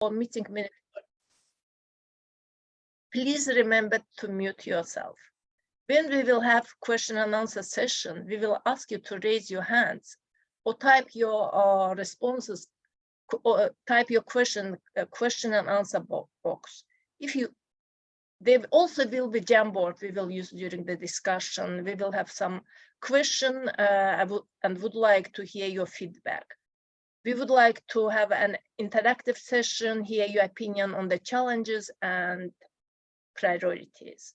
or meeting minutes, please remember to mute yourself. When we will have question and answer session, we will ask you to raise your hands or type your responses, or type your question and answer box. There also will be Jamboard we will use during the discussion. We will have some question and would like to hear your feedback. We would like to have an interactive session, hear your opinion on the challenges and priorities.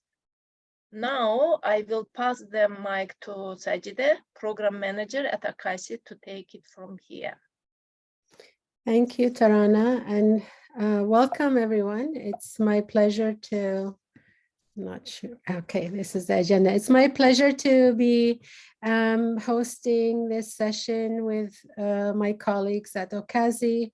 Now I will pass the mic to Sajide, Program Manager at OCASI, to take it from here. Thank you, Tarana, and welcome everyone. It's my pleasure to, I'm not sure, okay, this is the agenda. It's my pleasure to be hosting this session with my colleagues at OCASI.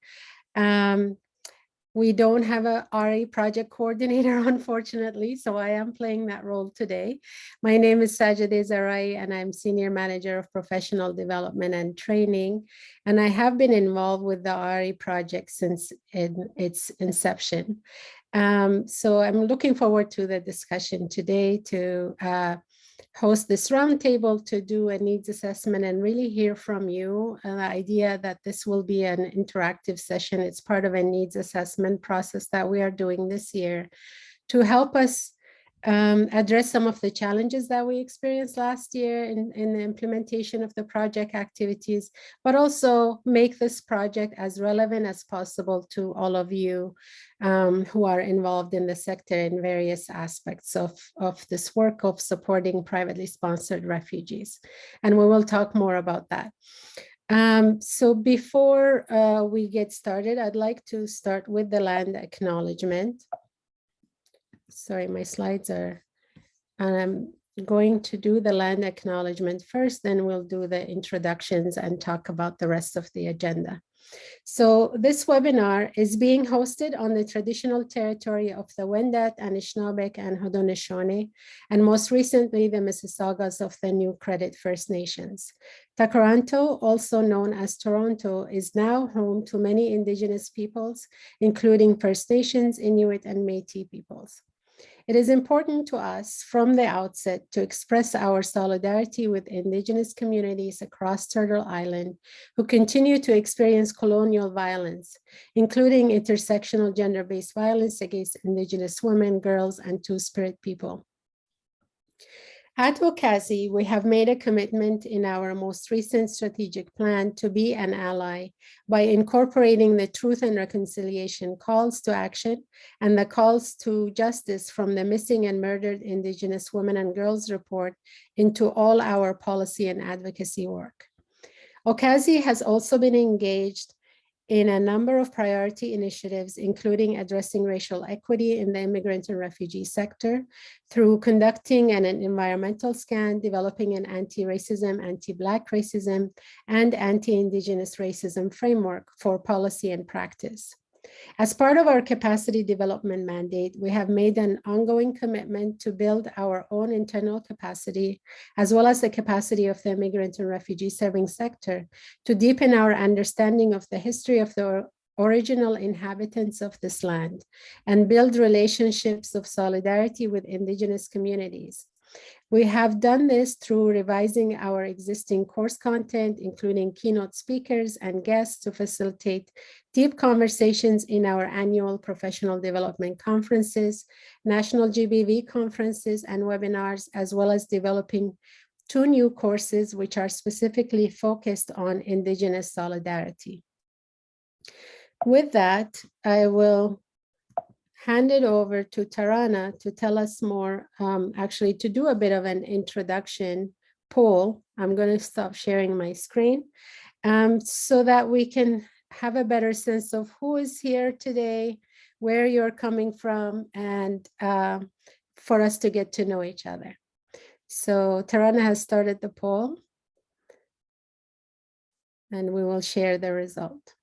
We don't have a RA project coordinator, unfortunately, so I am playing that role today. My name is Sajide Zarai, and I'm Senior Manager of Professional Development and Training. And I have been involved with the RA project since its inception. So I'm looking forward to the discussion today to host this roundtable to do a needs assessment and really hear from you. The idea that this will be an interactive session. It's part of a needs assessment process that we are doing this year to help us address some of the challenges that we experienced last year in the implementation of the project activities, but also make this project as relevant as possible to all of you who are involved in the sector in various aspects of this work of supporting privately sponsored refugees. And we will talk more about that. So before we get started, I'd like to start with the land acknowledgement. Sorry, my slides are, I'm going to do the land acknowledgement first, then we'll do the introductions and talk about the rest of the agenda. So this webinar is being hosted on the traditional territory of the Wendat, Anishinaabeg, and Haudenosaunee, and most recently the Mississaugas of the New Credit First Nations. Takaranto, also known as Toronto, is now home to many Indigenous peoples, including First Nations, Inuit, and Métis peoples. It is important to us from the outset to express our solidarity with Indigenous communities across Turtle Island who continue to experience colonial violence, including intersectional gender-based violence against Indigenous women, girls, and Two-Spirit people. At OCASI, we have made a commitment in our most recent strategic plan to be an ally by incorporating the truth and reconciliation calls to action and the calls to justice from the Missing and Murdered Indigenous Women and Girls report into all our policy and advocacy work. OCASI has also been engaged in a number of priority initiatives, including addressing racial equity in the immigrant and refugee sector through conducting an environmental scan, developing an anti-racism, anti-Black racism, and anti-Indigenous racism framework for policy and practice. As part of our capacity development mandate, we have made an ongoing commitment to build our own internal capacity, as well as the capacity of the immigrant and refugee serving sector, to deepen our understanding of the history of the original inhabitants of this land and build relationships of solidarity with Indigenous communities. We have done this through revising our existing course content, including keynote speakers and guests to facilitate deep conversations in our annual professional development conferences, national GBV conferences, and webinars, as well as developing 2 new courses which are specifically focused on Indigenous solidarity. With that, I will hand it over to Tarana to tell us more, actually to do a bit of an introduction poll. I'm going to stop sharing my screen so that we can have a better sense of who is here today, where you're coming from, and for us to get to know each other. So Tarana has started the poll and we will share the result.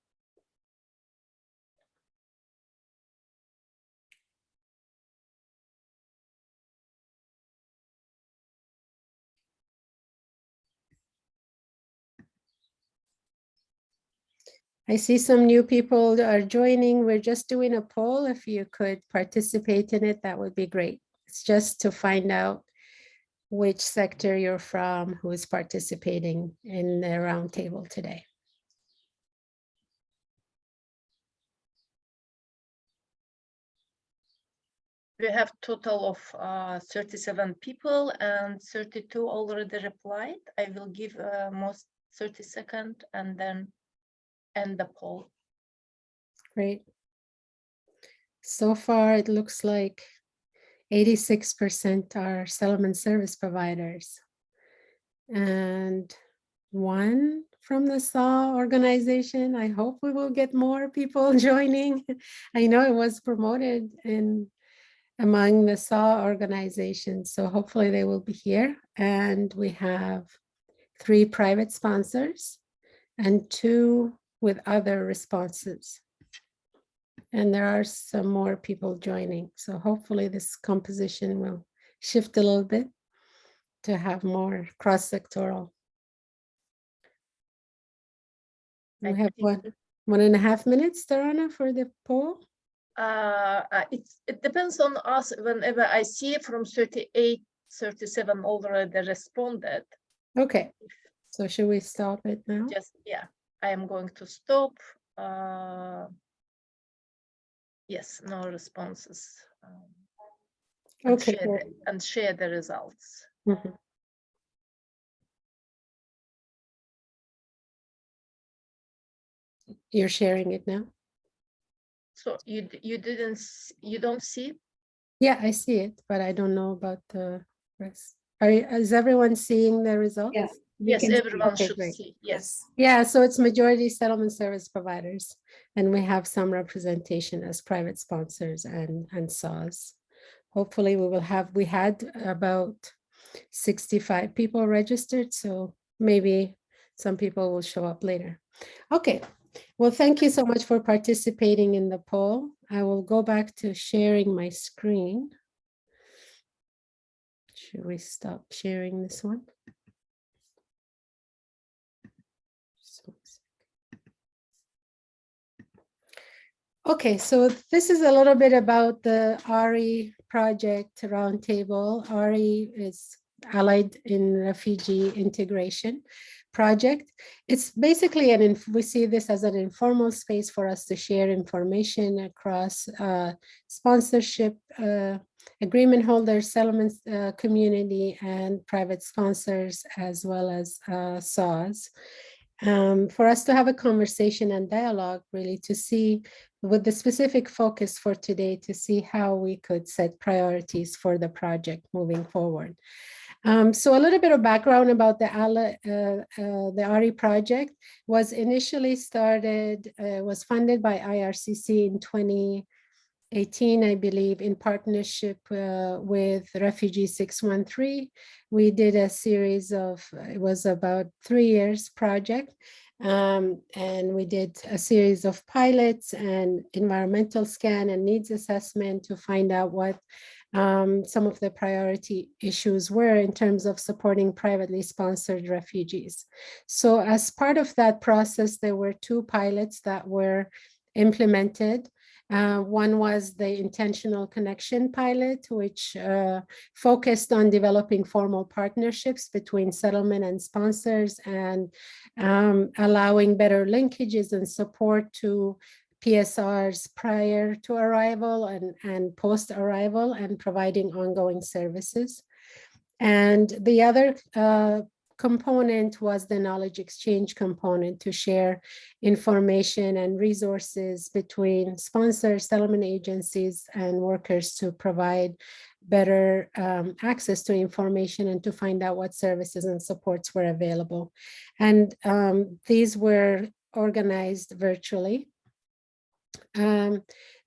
I see some new people are joining. We're just doing a poll. If you could participate in it, that would be great. It's just to find out which sector you're from, who is participating in the roundtable today. We have total of 37 people and 32 already replied. I will give most 30 seconds and then end the poll. Great. So far, it looks like 86% are settlement service providers. And one from the SAW organization. I hope we will get more people joining. I know it was promoted among the SAW organizations, so hopefully they will be here. And we have 3 private sponsors and 2 with other responses. And there are some more people joining. So hopefully this composition will shift a little bit to have more cross-sectoral. We have 1.5 minutes, Tarana, for the poll. It depends on us. Whenever I see from 38, 37 already responded. Okay, so should we stop it now? Just, yeah, I am going to stop. Yes, no responses. Okay. And share the results. Mhm. You're sharing it now? So you don't see? Yeah, I see it, but I don't know about the rest. Is everyone seeing the results? Yes. Yes, everyone Okay, should great. see. Yes. Yeah, so it's majority settlement service providers, and we have some representation as private sponsors and SAWs. Hopefully we had about 65 people registered, so maybe some people will show up later. Okay, well, thank you so much for participating in the poll. I will go back to sharing my screen. Should we stop sharing this one? Okay, so this is a little bit about the RE project roundtable. RE is Allied in Refugee Integration project. It's basically we see this as an informal space for us to share information across sponsorship, agreement holders, settlement community, and private sponsors, as well as SAWs. For us to have a conversation and dialogue, really, to see with the specific focus for today, to see how we could set priorities for the project moving forward. So a little bit of background about the RE project was initially started, was funded by IRCC in 2018, I believe, in partnership with Refugee 613. We did a series of, it was about 3 years project. And we did a series of pilots and environmental scan and needs assessment to find out what some of the priority issues were in terms of supporting privately sponsored refugees. So as part of that process, there were 2 pilots that were implemented. One was the intentional connection pilot, which focused on developing formal partnerships between settlement and sponsors and allowing better linkages and support to PSRs prior to arrival and post arrival, and providing ongoing services. And the other component was the knowledge exchange component, to share information and resources between sponsors, settlement agencies, and workers to provide better access to information and to find out what services and supports were available. And these were organized virtually. And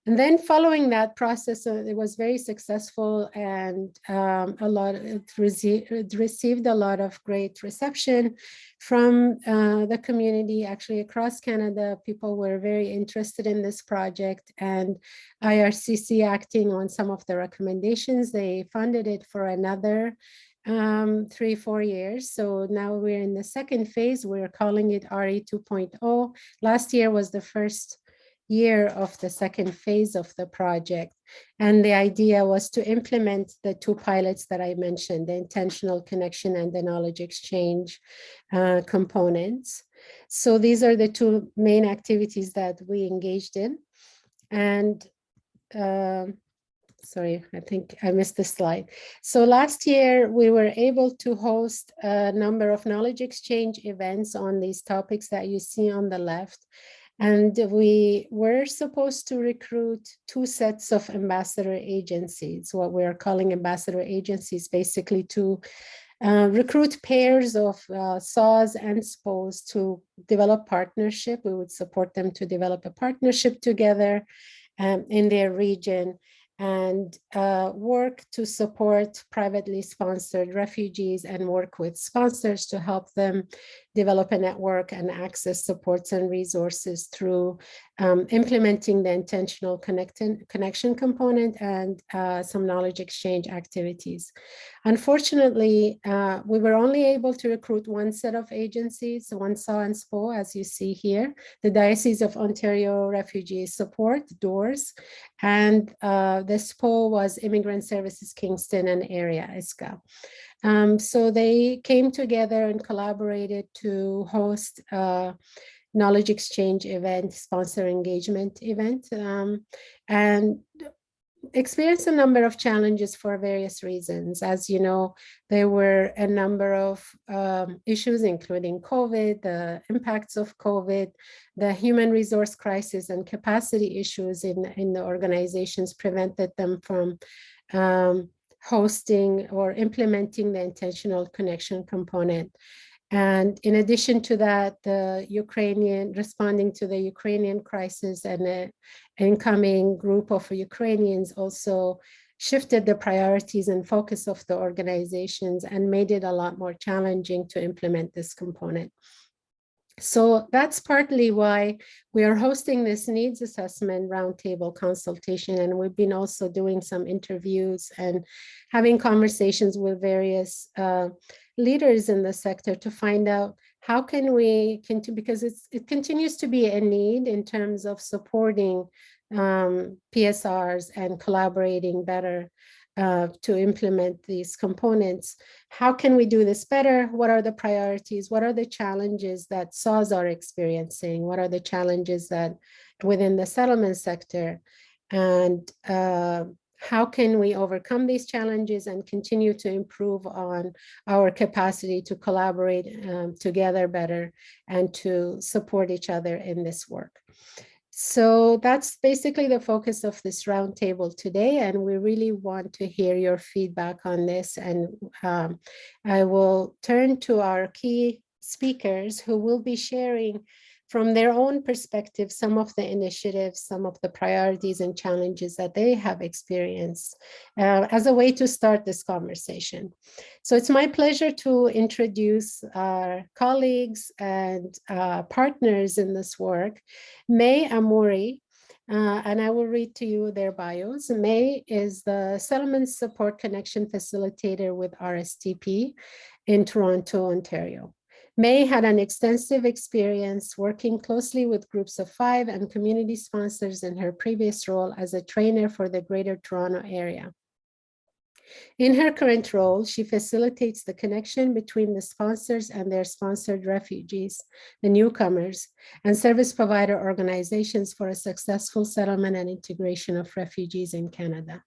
then following that process, it was very successful, and it received a lot of great reception from the community. Actually, across Canada, people were very interested in this project, and IRCC, acting on some of the recommendations, they funded it for another 3-4 years. So now we're in the second phase. We're calling it RE 2.0. Last year was the first year of the second phase of the project. And the idea was to implement the 2 pilots that I mentioned, the intentional connection and the knowledge exchange components. So these are the 2 main activities that we engaged in. And sorry, I think I missed the slide. So last year, we were able to host a number of knowledge exchange events on these topics that you see on the left. And we were supposed to recruit 2 sets of ambassador agencies, what we are calling ambassador agencies, basically to recruit pairs of SAWs and SPOs to develop partnership. We would support them to develop a partnership together in their region and work to support privately sponsored refugees and work with sponsors to help them develop a network and access supports and resources through implementing the intentional connection component and some knowledge exchange activities. Unfortunately, we were only able to recruit 1 set of agencies, 1 SAW and SPO, as you see here, the Diocese of Ontario Refugee Support, DOORS, and the SPO was Immigrant Services Kingston and Area, ISCA. So they came together and collaborated to host a knowledge exchange event, sponsor engagement event, and experienced a number of challenges for various reasons. As you know, there were a number of issues, including COVID, the impacts of COVID, the human resource crisis and capacity issues in the organizations prevented them from hosting or implementing the intentional connection component. And in addition to that, responding to the Ukrainian crisis and an incoming group of Ukrainians also shifted the priorities and focus of the organizations and made it a lot more challenging to implement this component. So that's partly why we are hosting this needs assessment roundtable consultation. And we've been also doing some interviews and having conversations with various leaders in the sector to find out how can we continue, because it continues to be a need in terms of supporting PSRs and collaborating better to implement these components. How can we do this better? What are the priorities? What are the challenges that SAWs are experiencing? What are the challenges that within the settlement sector? And how can we overcome these challenges and continue to improve on our capacity to collaborate together better and to support each other in this work? So that's basically the focus of this roundtable today, and we really want to hear your feedback on this. And I will turn to our key speakers who will be sharing from their own perspective some of the initiatives, some of the priorities and challenges that they have experienced as a way to start this conversation. So it's my pleasure to introduce our colleagues and partners in this work. May Amouri, and I will read to you their bios. May is the Settlement Support Connection Facilitator with RSTP in Toronto, Ontario. May had an extensive experience working closely with groups of 5 and community sponsors in her previous role as a trainer for the Greater Toronto Area. In her current role, she facilitates the connection between the sponsors and their sponsored refugees, the newcomers, and service provider organizations for a successful settlement and integration of refugees in Canada.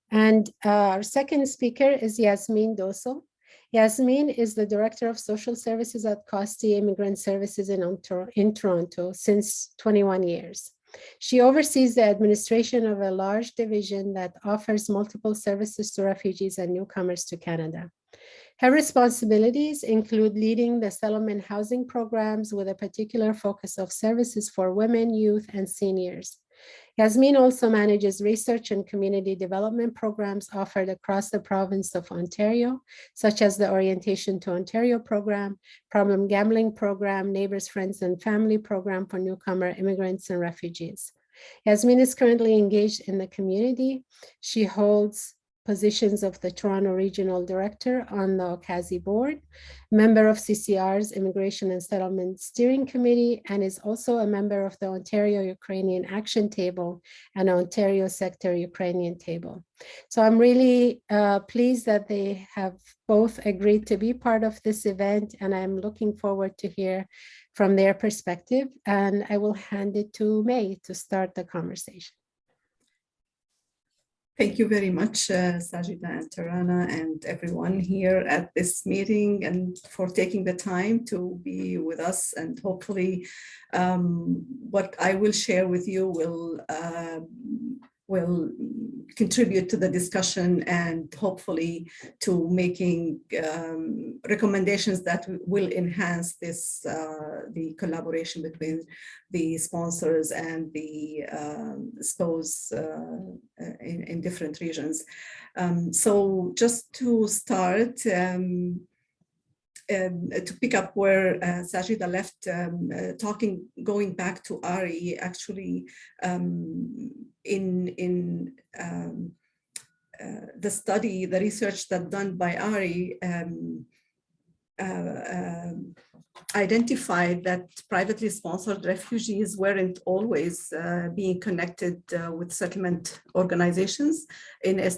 And our second speaker is Yasmin Doso. Yasmin is the Director of Social Services at OCASI Immigrant Services in Toronto since 21 years. She oversees the administration of a large division that offers multiple services to refugees and newcomers to Canada. Her responsibilities include leading the settlement housing programs with a particular focus of services for women, youth, and seniors. Yasmin also manages research and community development programs offered across the province of Ontario, such as the Orientation to Ontario program, Problem Gambling program, Neighbors, Friends, and Family program for newcomer immigrants and refugees. Yasmin is currently engaged in the community. She holds positions of the Toronto Regional Director on the OCASI board, member of CCR's Immigration and Settlement Steering Committee, and is also a member of the Ontario Ukrainian Action Table and Ontario Sector Ukrainian Table. So I'm really pleased that they have both agreed to be part of this event, and I'm looking forward to hear from their perspective. And I will hand it to May to start the conversation. Thank you very much, Sajida and Tarana and everyone here at this meeting, and for taking the time to be with us. And hopefully what I will share with you will contribute to the discussion and hopefully to making recommendations that will enhance this, the collaboration between the sponsors and the SPOs in different regions. So just to start, to pick up where Sajida left, going back to Ari, actually, in the study, the research that done by Ari identified that privately sponsored refugees weren't always being connected with settlement organizations in a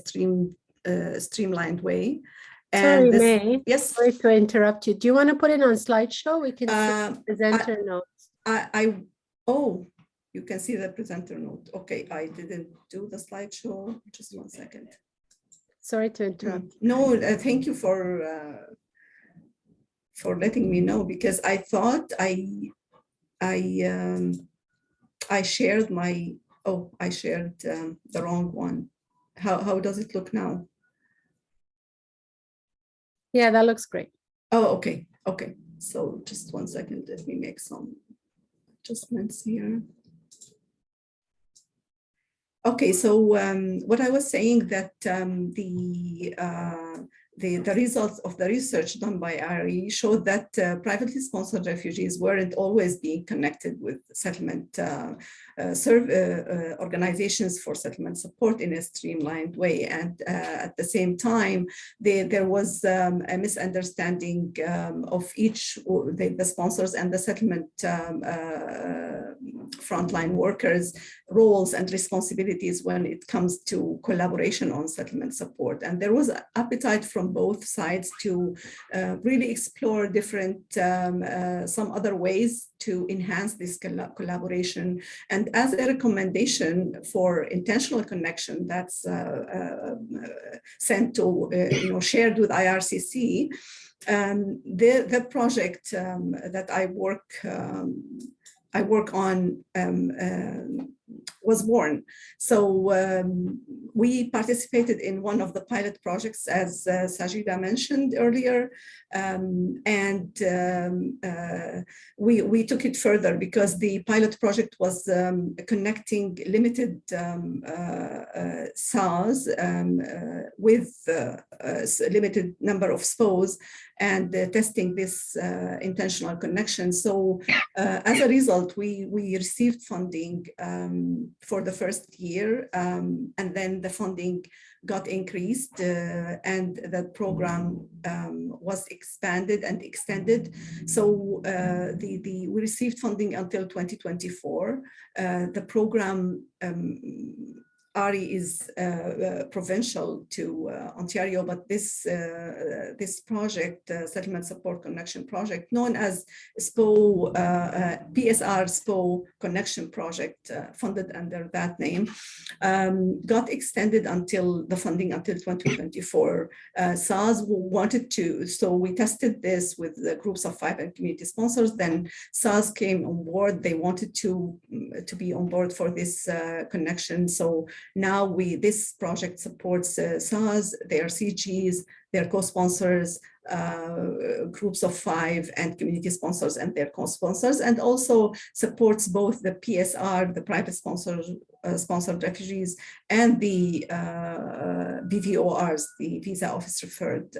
streamlined way. Sorry, May. Yes. Sorry to interrupt you. Do you want to put it on slideshow? We can see the presenter notes. Oh, you can see the presenter note. Okay, I didn't do the slideshow. Just one second. Sorry to interrupt. No, thank you for letting me know, because I thought I shared my, I shared the wrong one. How does it look now? Yeah, that looks great. Oh, okay. Okay. So just one second. Let me make some adjustments here. Okay. So what I was saying that the results of the research done by Ari showed that privately sponsored refugees weren't always being connected with settlement organizations for settlement support in a streamlined way. And at the same time, there was a misunderstanding of each, the sponsors and the settlement frontline workers' roles and responsibilities when it comes to collaboration on settlement support. And there was an appetite from both sides to really explore different, some other ways to enhance this collaboration. And as a recommendation for intentional connection that's sent to, shared with IRCC, the project that I work on was born. So we participated in one of the pilot projects, as Sajida mentioned earlier, and we took it further because the pilot project was connecting limited SAs with a limited number of SPOs and testing this intentional connection. So as a result, we received funding for the first year, and then the funding got increased, and the program was expanded and extended. So we received funding until 2024. The program, Ari is provincial to Ontario, but this project, Settlement Support Connection Project, known as SPO, PSR SPO Connection Project, funded under that name, got extended until the funding until 2024. SARS wanted to, so we tested this with the groups of 5 and community sponsors. Then SARS came on board. They wanted to be on board for this connection. So now this project supports SARS, their CGs, their co-sponsors, groups of 5 and community sponsors and their co-sponsors, and also supports both the PSR, the private sponsored refugees, and the VVORs, the visa office referred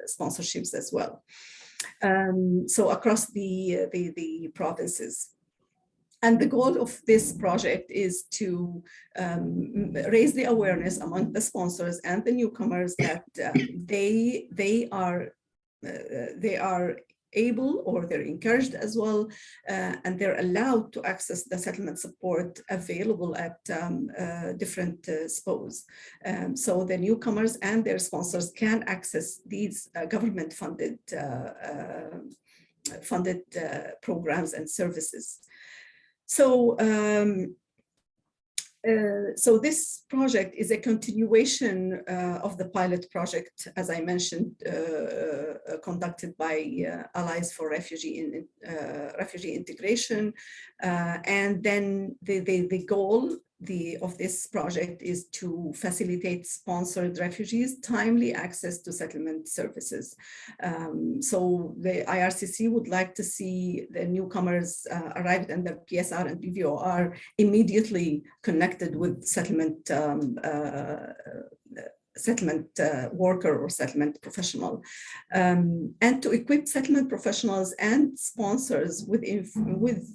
sponsorships as well. So across the provinces. And the goal of this project is to raise the awareness among the sponsors and the newcomers that they are able, or they're encouraged as well, and they're allowed to access the settlement support available at different SPOs. So the newcomers and their sponsors can access these government-funded programs and services. So, so this project is a continuation of the pilot project, as I mentioned, conducted by Allies for Refugee Integration. And then the goal of this project is to facilitate sponsored refugees timely access to settlement services. So the IRCC would like to see the newcomers arrived under PSR and BVOR immediately connected with settlement worker or settlement professional, and to equip settlement professionals and sponsors with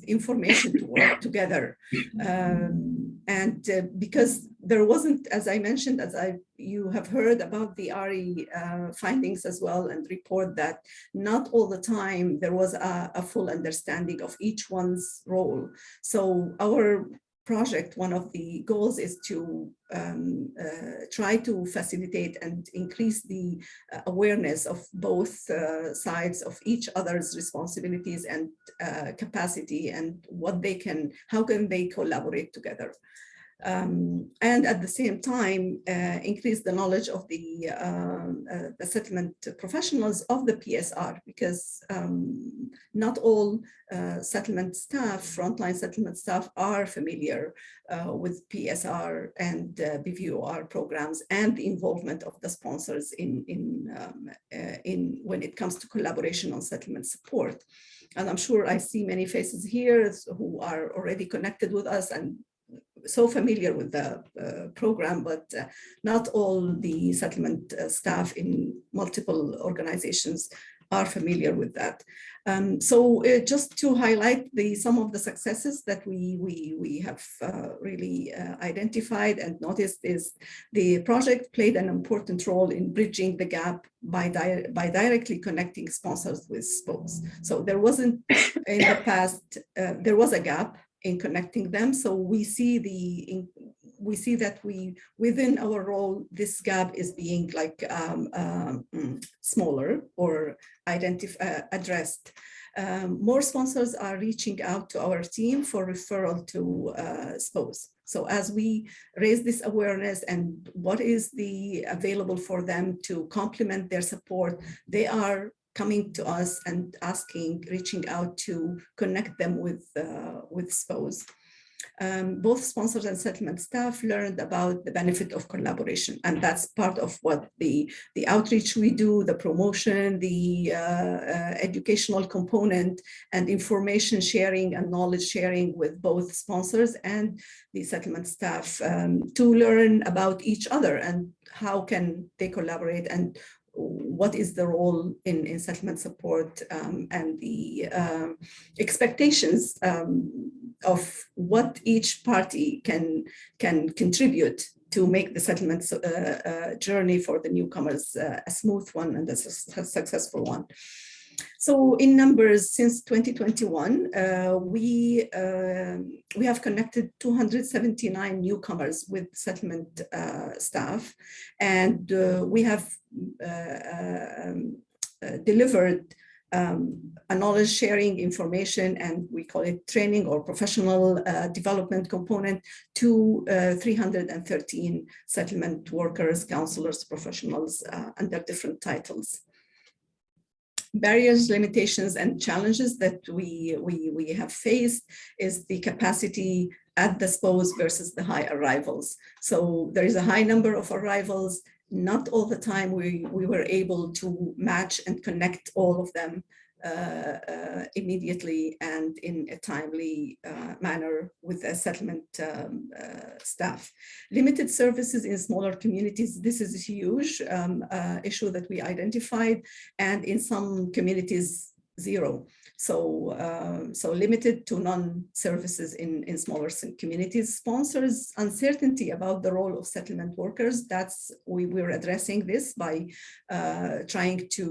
information to work together. Because there wasn't, as I mentioned, you have heard about the RE findings as well, and report that not all the time there was a full understanding of each one's role. So our project, one of the goals is to try to facilitate and increase the awareness of both sides of each other's responsibilities and capacity, and how can they collaborate together. And at the same time, increase the knowledge of the settlement professionals of the PSR, because not all settlement staff, frontline settlement staff, are familiar with PSR and BVOR programs and the involvement of the sponsors in when it comes to collaboration on settlement support. And I'm sure I see many faces here who are already connected with us and so familiar with the program, but not all the settlement staff in multiple organizations are familiar with that. So just to highlight some of the successes that we have really identified and noticed is the project played an important role in bridging the gap by directly connecting sponsors with SPOs. So there wasn't, in the past, there was a gap in connecting them. So we see that within our role, this gap is being like smaller or addressed. More sponsors are reaching out to our team for referral to SPOs. So as we raise this awareness and what is available for them to complement their support, they are coming to us and reaching out to connect them with SPOs. Both sponsors and settlement staff learned about the benefit of collaboration, and that's part of what the outreach we do, the promotion, the educational component, and information sharing and knowledge sharing with both sponsors and the settlement staff to learn about each other and how can they collaborate and what is the role in settlement support and the expectations of what each party can contribute to make the settlement journey for the newcomers a smooth one and a successful one. So in numbers, since 2021, we have connected 279 newcomers with settlement staff, and we have delivered a knowledge sharing information, and we call it training or professional development component to 313 settlement workers, counselors, professionals under different titles. Barriers, limitations, and challenges that we have faced is the capacity at the SPOs versus the high arrivals. So there is a high number of arrivals. Not all the time we were able to match and connect all of them immediately and in a timely manner with the settlement staff. Limited services in smaller communities, this is a huge issue that we identified, and in some communities, zero. So limited to non-services in smaller communities. Sponsors uncertainty about the role of settlement workers. We're addressing this by trying to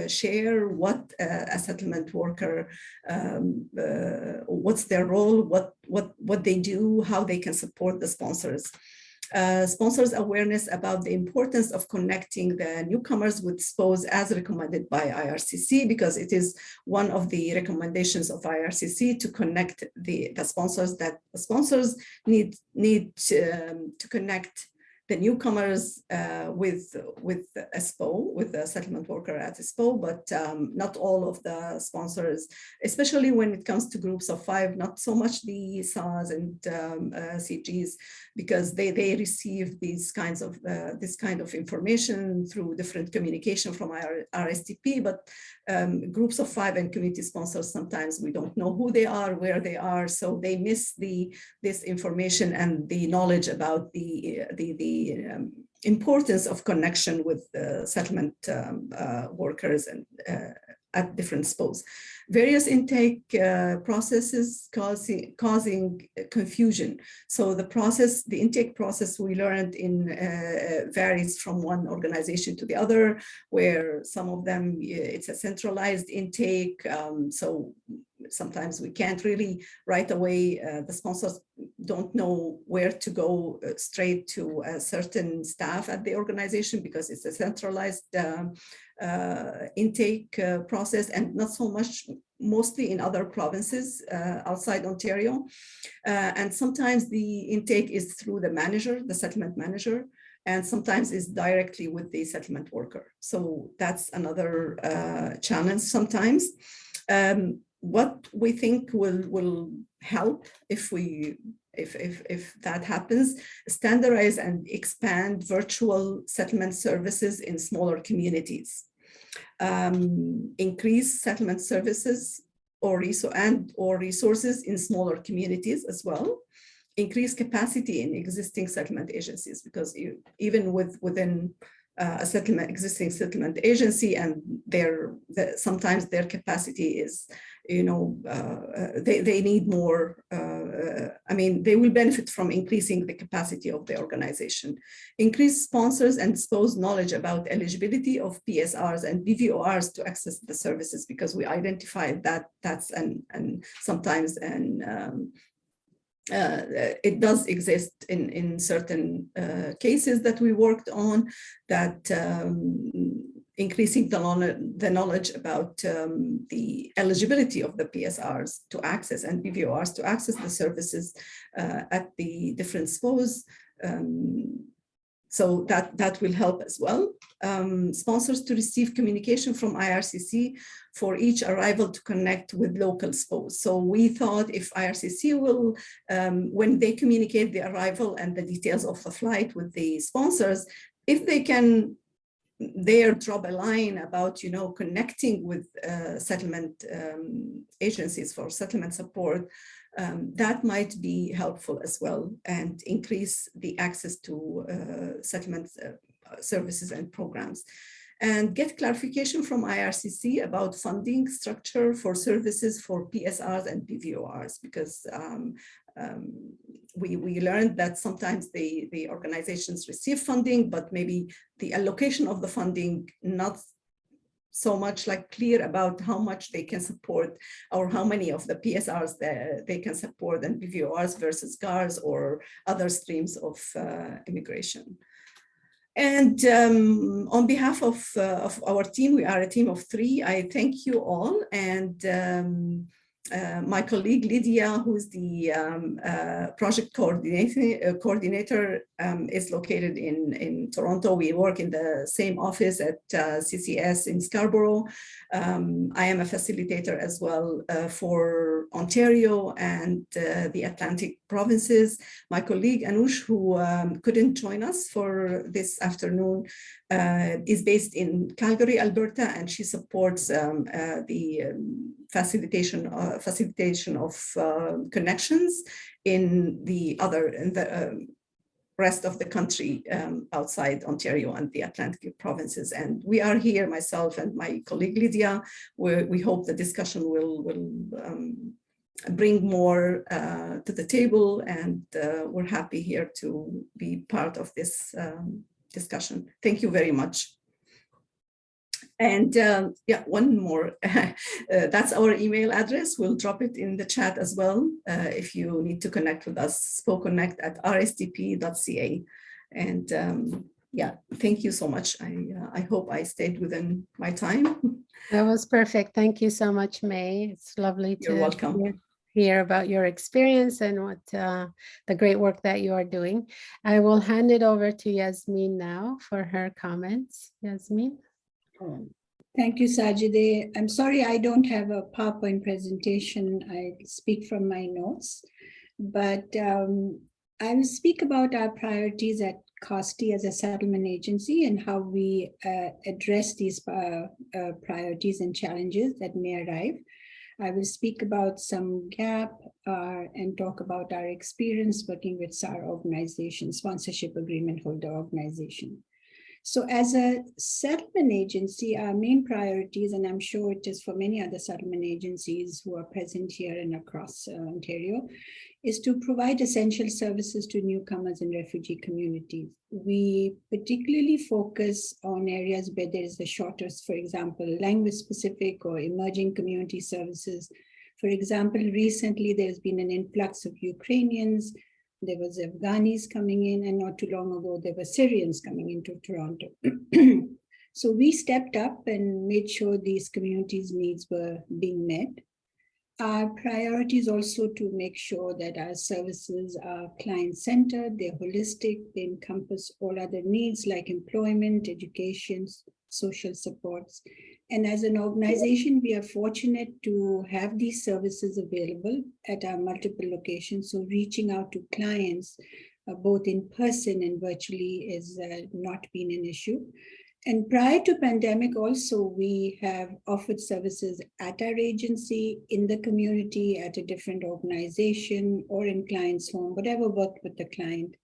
share what a settlement worker, what's their role, what they do, how they can support the sponsors. Sponsors awareness about the importance of connecting the newcomers with SPOs as recommended by IRCC, because it is one of the recommendations of IRCC to connect the sponsors, that the sponsors need to connect the newcomers with a SPO, with the settlement worker at a SPO, but not all of the sponsors, especially when it comes to groups of 5, not so much the SAS and CGs, because they receive this kind of information through different communication from our RSTP, but groups of 5 and community sponsors, sometimes we don't know who they are, where they are, so they miss this information and the knowledge about the importance of connection with settlement workers and at different SPOs. Various intake processes causing confusion. So the intake process we learned varies from one organization to the other, where some of them, it's a centralized intake. So sometimes we can't really right away, the sponsors don't know where to go straight to a certain staff at the organization, because it's a centralized intake process, and not so much mostly in other provinces outside Ontario. And sometimes the intake is through the manager, the settlement manager, and sometimes is directly with the settlement worker. So that's another challenge sometimes. What we think will help if that happens, standardize and expand virtual settlement services in smaller communities. Increase settlement services or resources in smaller communities as well. Increase capacity in existing settlement agencies, because even within a existing settlement agency, and sometimes their capacity is, they need more. They will benefit from increasing the capacity of the organization. Increase sponsors and SPOs knowledge about eligibility of PSRs and BVORs to access the services, because we identified that sometimes it does exist in certain cases that we worked on, that increasing the knowledge about the eligibility of the PSRs to access and BVORs to access the services at the different SPOs. So that will help as well. Sponsors to receive communication from IRCC for each arrival to connect with local SPOs. So we thought if IRCC will, when they communicate the arrival and the details of the flight with the sponsors, if they can drop a line about, connecting with settlement agencies for settlement support, that might be helpful as well, and increase the access to settlement services and programs. And get clarification from IRCC about funding structure for services for PSRs and BVORs, because we learned that sometimes the organizations receive funding, but maybe the allocation of the funding not so much clear about how much they can support, or how many of the PSRs that they can support, and BVORs versus GARs or other streams of immigration. And on behalf of our team, we are a team of 3. I thank you all, and my colleague Lydia, who's the project coordinator, is located in Toronto. We work in the same office at CCS in Scarborough. I am a facilitator as well for Ontario and the Atlantic provinces. My colleague Anush, who couldn't join us for this afternoon, is based in Calgary, Alberta, and she supports the facilitation of connections in the rest of the country outside Ontario and the Atlantic provinces. And we are here, myself and my colleague Lydia. We hope the discussion will bring more to the table, and we're happy here to be part of this discussion. Thank you very much. And yeah, one more, that's our email address. We'll drop it in the chat as well. If you need to connect with us, spoconnect@rstp.ca. And yeah, thank you so much. I hope I stayed within my time. That was perfect. Thank you so much, May. It's lovely You're to welcome. hear about your experience and what the great work that you are doing. I will hand it over to Yasmin now for her comments. Yasmin. Thank you, Sajide. I'm sorry I don't have a PowerPoint presentation. I speak from my notes, but I will speak about our priorities at COSTI as a settlement agency and how we address these priorities and challenges that may arrive. I will speak about some gap and talk about our experience working with SAR organization, sponsorship agreement holder organization. So as a settlement agency, our main priorities, and I'm sure it is for many other settlement agencies who are present here and across Ontario, is to provide essential services to newcomers and refugee communities. We particularly focus on areas where there is the shortest, for example, language-specific or emerging community services. For example, recently there's been an influx of Ukrainians. There was Afghanis coming in, and not too long ago, there were Syrians coming into Toronto. So we stepped up and made sure these communities' needs were being met. Our priority is also to make sure that our services are client-centered, they're holistic, they encompass all other needs like employment, education, social supports. And as an organization, we are fortunate to have these services available at our multiple locations. So reaching out to clients, both in person and virtually, is not been an issue. And prior to pandemic also, we have offered services at our agency, in the community, at a different organization, or in client's home, whatever worked with the client.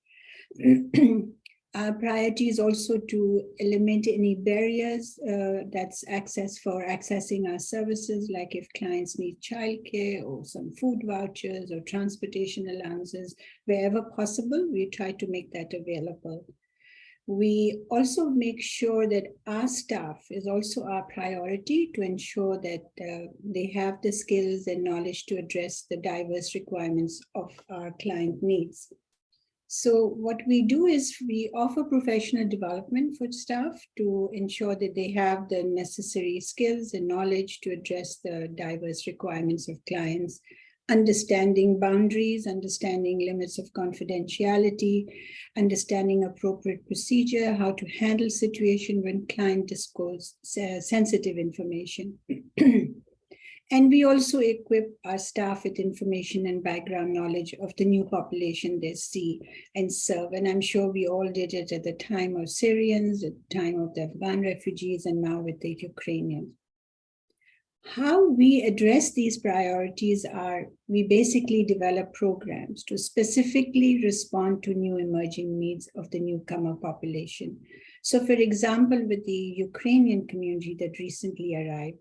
Our priority is also to eliminate any barriers that's accessing our services, like if clients need childcare or some food vouchers or transportation allowances, wherever possible, we try to make that available. We also make sure that our staff is also our priority to ensure that they have the skills and knowledge to address the diverse requirements of our client needs. So what we do is we offer professional development for staff to ensure that they have the necessary skills and knowledge to address the diverse requirements of clients, understanding boundaries, understanding limits of confidentiality, understanding appropriate procedure, how to handle situation when client disclose sensitive information. And we also equip our staff with information and background knowledge of the new population they see and serve. And I'm sure we all did it at the time of Syrians, at the time of the Afghan refugees, and now with the Ukrainians. How we address these priorities are, we basically develop programs to specifically respond to new emerging needs of the newcomer population. So for example, with the Ukrainian community that recently arrived,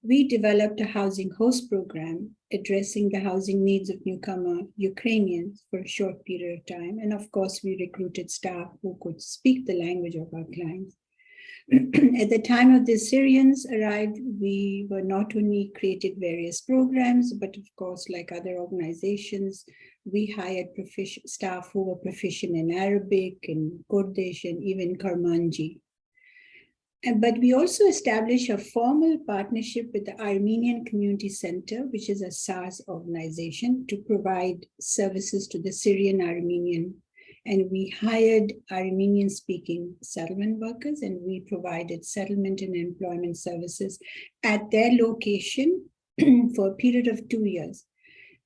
we developed a housing host program addressing the housing needs of newcomer Ukrainians for a short period of time. And of course, we recruited staff who could speak the language of our clients. At the time of the Syrians arrived, we were not only created various programs, but of course, like other organizations, we hired staff who were proficient in Arabic and Kurdish and even Kurmanji. But we also established a formal partnership with the Armenian Community Center, which is a SARS organization, to provide services to the Syrian Armenian. And we hired Armenian-speaking settlement workers, and we provided settlement and employment services at their location for a period of 2 years.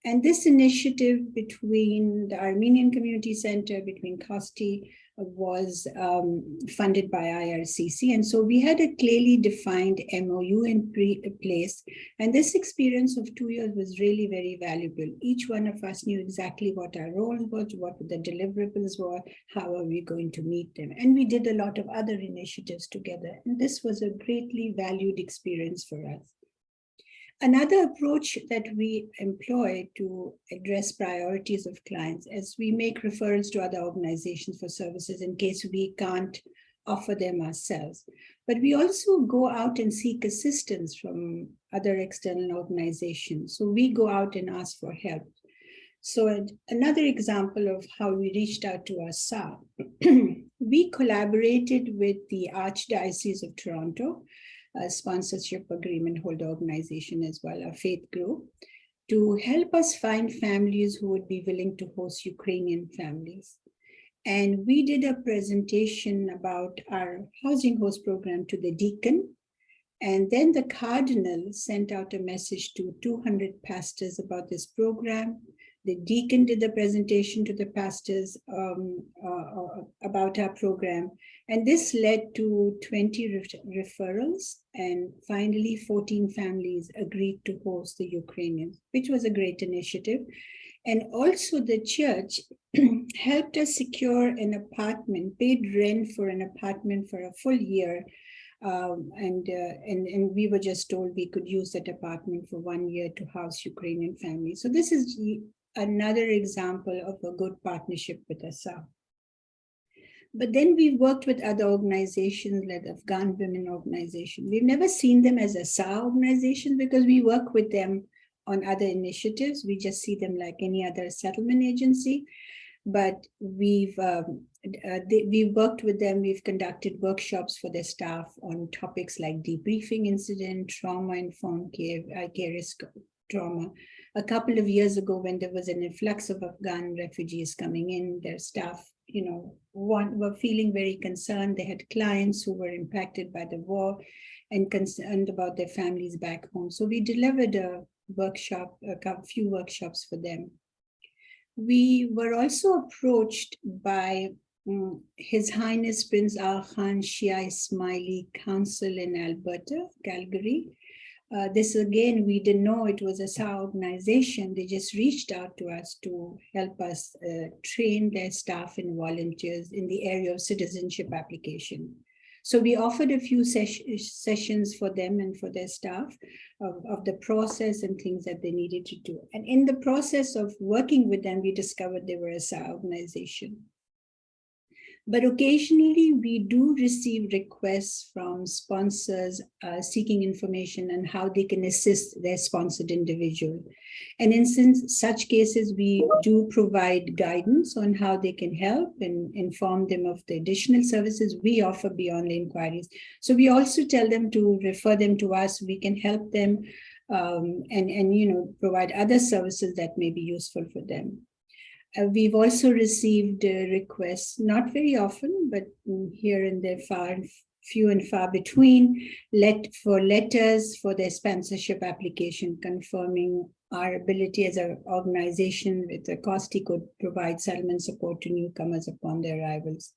And this initiative between the Armenian Community Center, between COSTI, was funded by IRCC. And so we had a clearly defined MOU in place. And this experience of 2 years was really very valuable. Each one of us knew exactly what our role was, what the deliverables were, how are we going to meet them. And we did a lot of other initiatives together. And this was a greatly valued experience for us. Another approach that we employ to address priorities of clients is we make referrals to other organizations for services in case we can't offer them ourselves. But we also go out and seek assistance from other external organizations. So we go out and ask for help. So another example of how we reached out to our SA, we collaborated with the Archdiocese of Toronto, a sponsorship agreement holder organization as well, a faith group, to help us find families who would be willing to host Ukrainian families. And we did a presentation about our housing host program to the deacon. And then the cardinal sent out a message to 200 pastors about this program. The deacon did the presentation to the pastors about our program. And this led to 20 referrals. And finally, 14 families agreed to host the Ukrainians, which was a great initiative. And also the church helped us secure an apartment, paid rent for an apartment for a full year. And we were just told we could use that apartment for 1 year to house Ukrainian families. So this is another example of a good partnership with ASA. But then we worked with other organizations like Afghan Women Organization. We've never seen them as ASA organizations because we work with them on other initiatives. We just see them like any other settlement agency. But we've worked with them. We've conducted workshops for their staff on topics like debriefing incident, trauma-informed care, risk trauma. A couple of years ago, when there was an influx of Afghan refugees coming in, their staff, were feeling very concerned. They had clients who were impacted by the war and concerned about their families back home. So we delivered a few workshops for them. We were also approached by His Highness Prince Khan Shia Ismaili Council in Alberta, Calgary. This again, we didn't know it was a SA organization. They just reached out to us to help us train their staff and volunteers in the area of citizenship application. So we offered a few sessions for them and for their staff of the process and things that they needed to do. And in the process of working with them, we discovered they were a SA organization. But occasionally we do receive requests from sponsors seeking information on how they can assist their sponsored individual. And in such cases, we do provide guidance on how they can help and inform them of the additional services we offer beyond the inquiries. So we also tell them to refer them to us. We can help them and provide other services that may be useful for them. We've also received requests, not very often, but here and there, few and far between, for letters for their sponsorship application, confirming our ability as an organization with a COSTI could provide settlement support to newcomers upon their arrivals.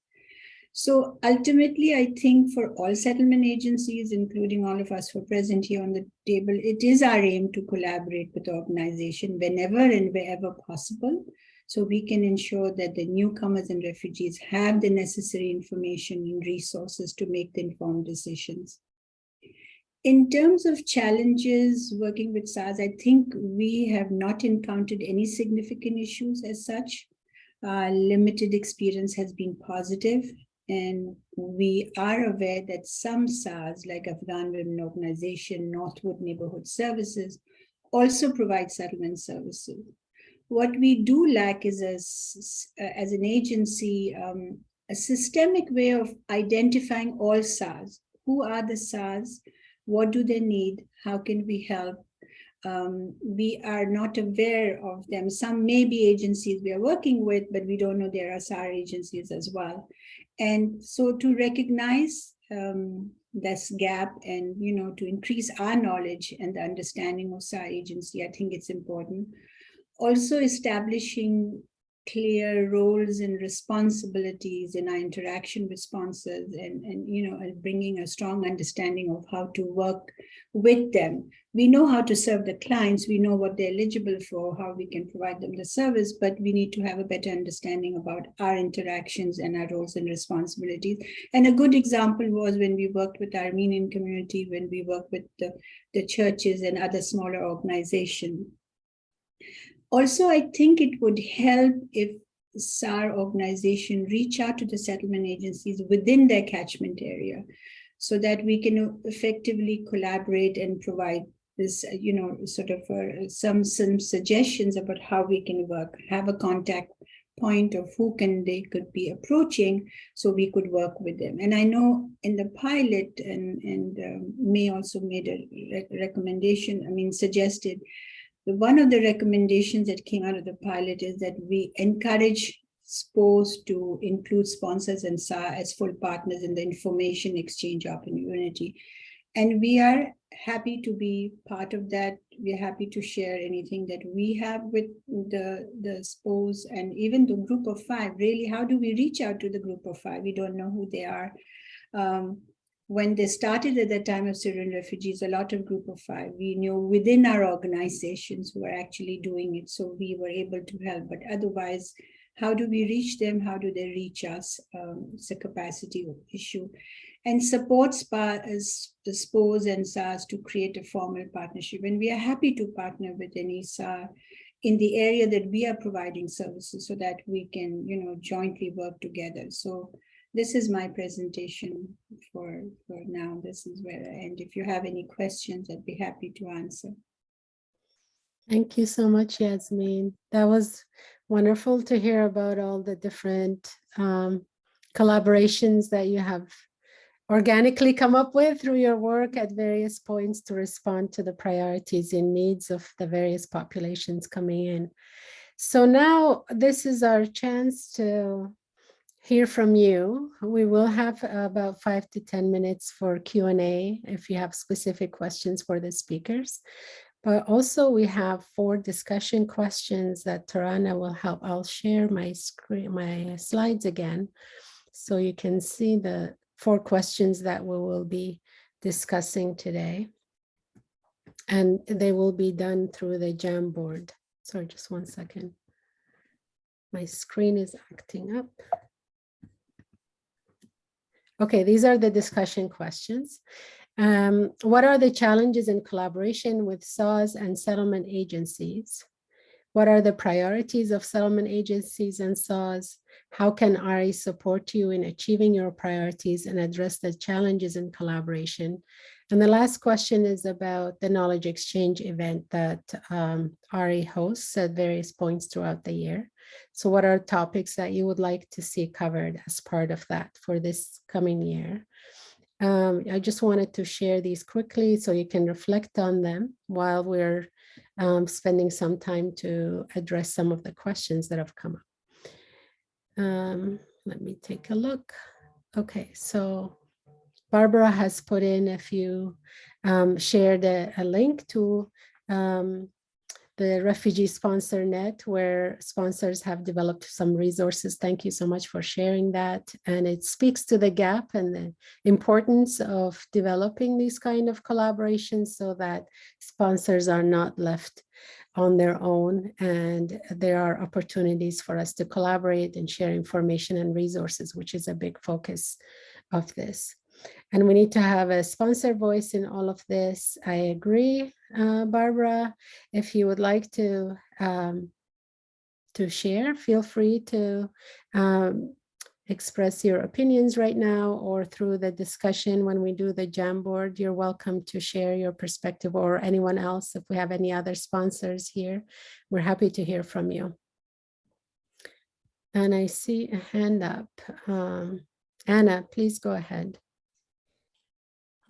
So ultimately, I think for all settlement agencies, including all of us who are present here on the table, it is our aim to collaborate with the organization whenever and wherever possible, so we can ensure that the newcomers and refugees have the necessary information and resources to make the informed decisions. In terms of challenges working with SARS, I think we have not encountered any significant issues as such. Limited experience has been positive, and we are aware that some SARS, like Afghan Women Organization, Northwood Neighborhood Services, also provide settlement services. What we do lack is, as an agency, a systemic way of identifying all SARS. Who are the SARS? What do they need? How can we help? We are not aware of them. Some may be agencies we are working with, but we don't know there are SAR agencies as well. And so to recognize this gap and to increase our knowledge and the understanding of SAR agency, I think it's important. Also establishing clear roles and responsibilities in our interaction with sponsors, and you know, and bringing a strong understanding of how to work with them. We know how to serve the clients, we know what they're eligible for, how we can provide them the service, but we need to have a better understanding about our interactions and our roles and responsibilities. And a good example was when we worked with the Armenian community, when we worked with the churches and other smaller organizations. Also, I think it would help if SAR organization reach out to the settlement agencies within their catchment area so that we can effectively collaborate and provide this, you know, sort of some suggestions about how we can work, have a contact point of who they could be approaching so we could work with them. And I know in the pilot, and May also made a recommendation, suggested, one of the recommendations that came out of the pilot is that we encourage SPOs to include sponsors and SAR as full partners in the information exchange opportunity. And we are happy to be part of that. We're happy to share anything that we have with the SPOs and even the group of 5. Really, how do we reach out to the group of 5? We don't know who they are. When they started at the time of Syrian refugees, a lot of group of 5, we knew within our organizations who were actually doing it, so we were able to help. But otherwise, how do we reach them? How do they reach us? It's a capacity issue. And support the SPOs and SARs to create a formal partnership. And we are happy to partner with any SAR in the area that we are providing services so that we can, you know, jointly work together. So this is my presentation for now. This is where I end. If you have any questions, I'd be happy to answer. Thank you so much, Yasmin. That was wonderful to hear about all the different collaborations that you have organically come up with through your work at various points to respond to the priorities and needs of the various populations coming in. So now this is our chance to hear from you. We will have about 5 to 10 minutes for Q&A if you have specific questions for the speakers. But also we have 4 discussion questions that Tarana will help. I'll share my screen, my slides again, so you can see the 4 questions that we will be discussing today. And they will be done through the Jamboard. Sorry, just one second. My screen is acting up. Okay, these are the discussion questions. What are the challenges in collaboration with SAWS and settlement agencies? What are the priorities of settlement agencies and SAWS? How can RE support you in achieving your priorities and address the challenges in collaboration? And the last question is about the knowledge exchange event that RE hosts at various points throughout the year. So what are topics that you would like to see covered as part of that for this coming year? I just wanted to share these quickly so you can reflect on them while we're spending some time to address some of the questions that have come up. Let me take a look. Okay, so Barbara has put in, if you shared a link to the Refugee Sponsor Net, where sponsors have developed some resources. Thank you so much for sharing that. And it speaks to the gap and the importance of developing these kind of collaborations so that sponsors are not left on their own, and there are opportunities for us to collaborate and share information and resources, which is a big focus of this. And we need to have a sponsor voice in all of this. I agree, Barbara. If you would like to share, feel free to express your opinions right now or through the discussion when we do the Jamboard. You're welcome to share your perspective, or anyone else. If we have any other sponsors here, we're happy to hear from you. And I see a hand up. Anna, please go ahead.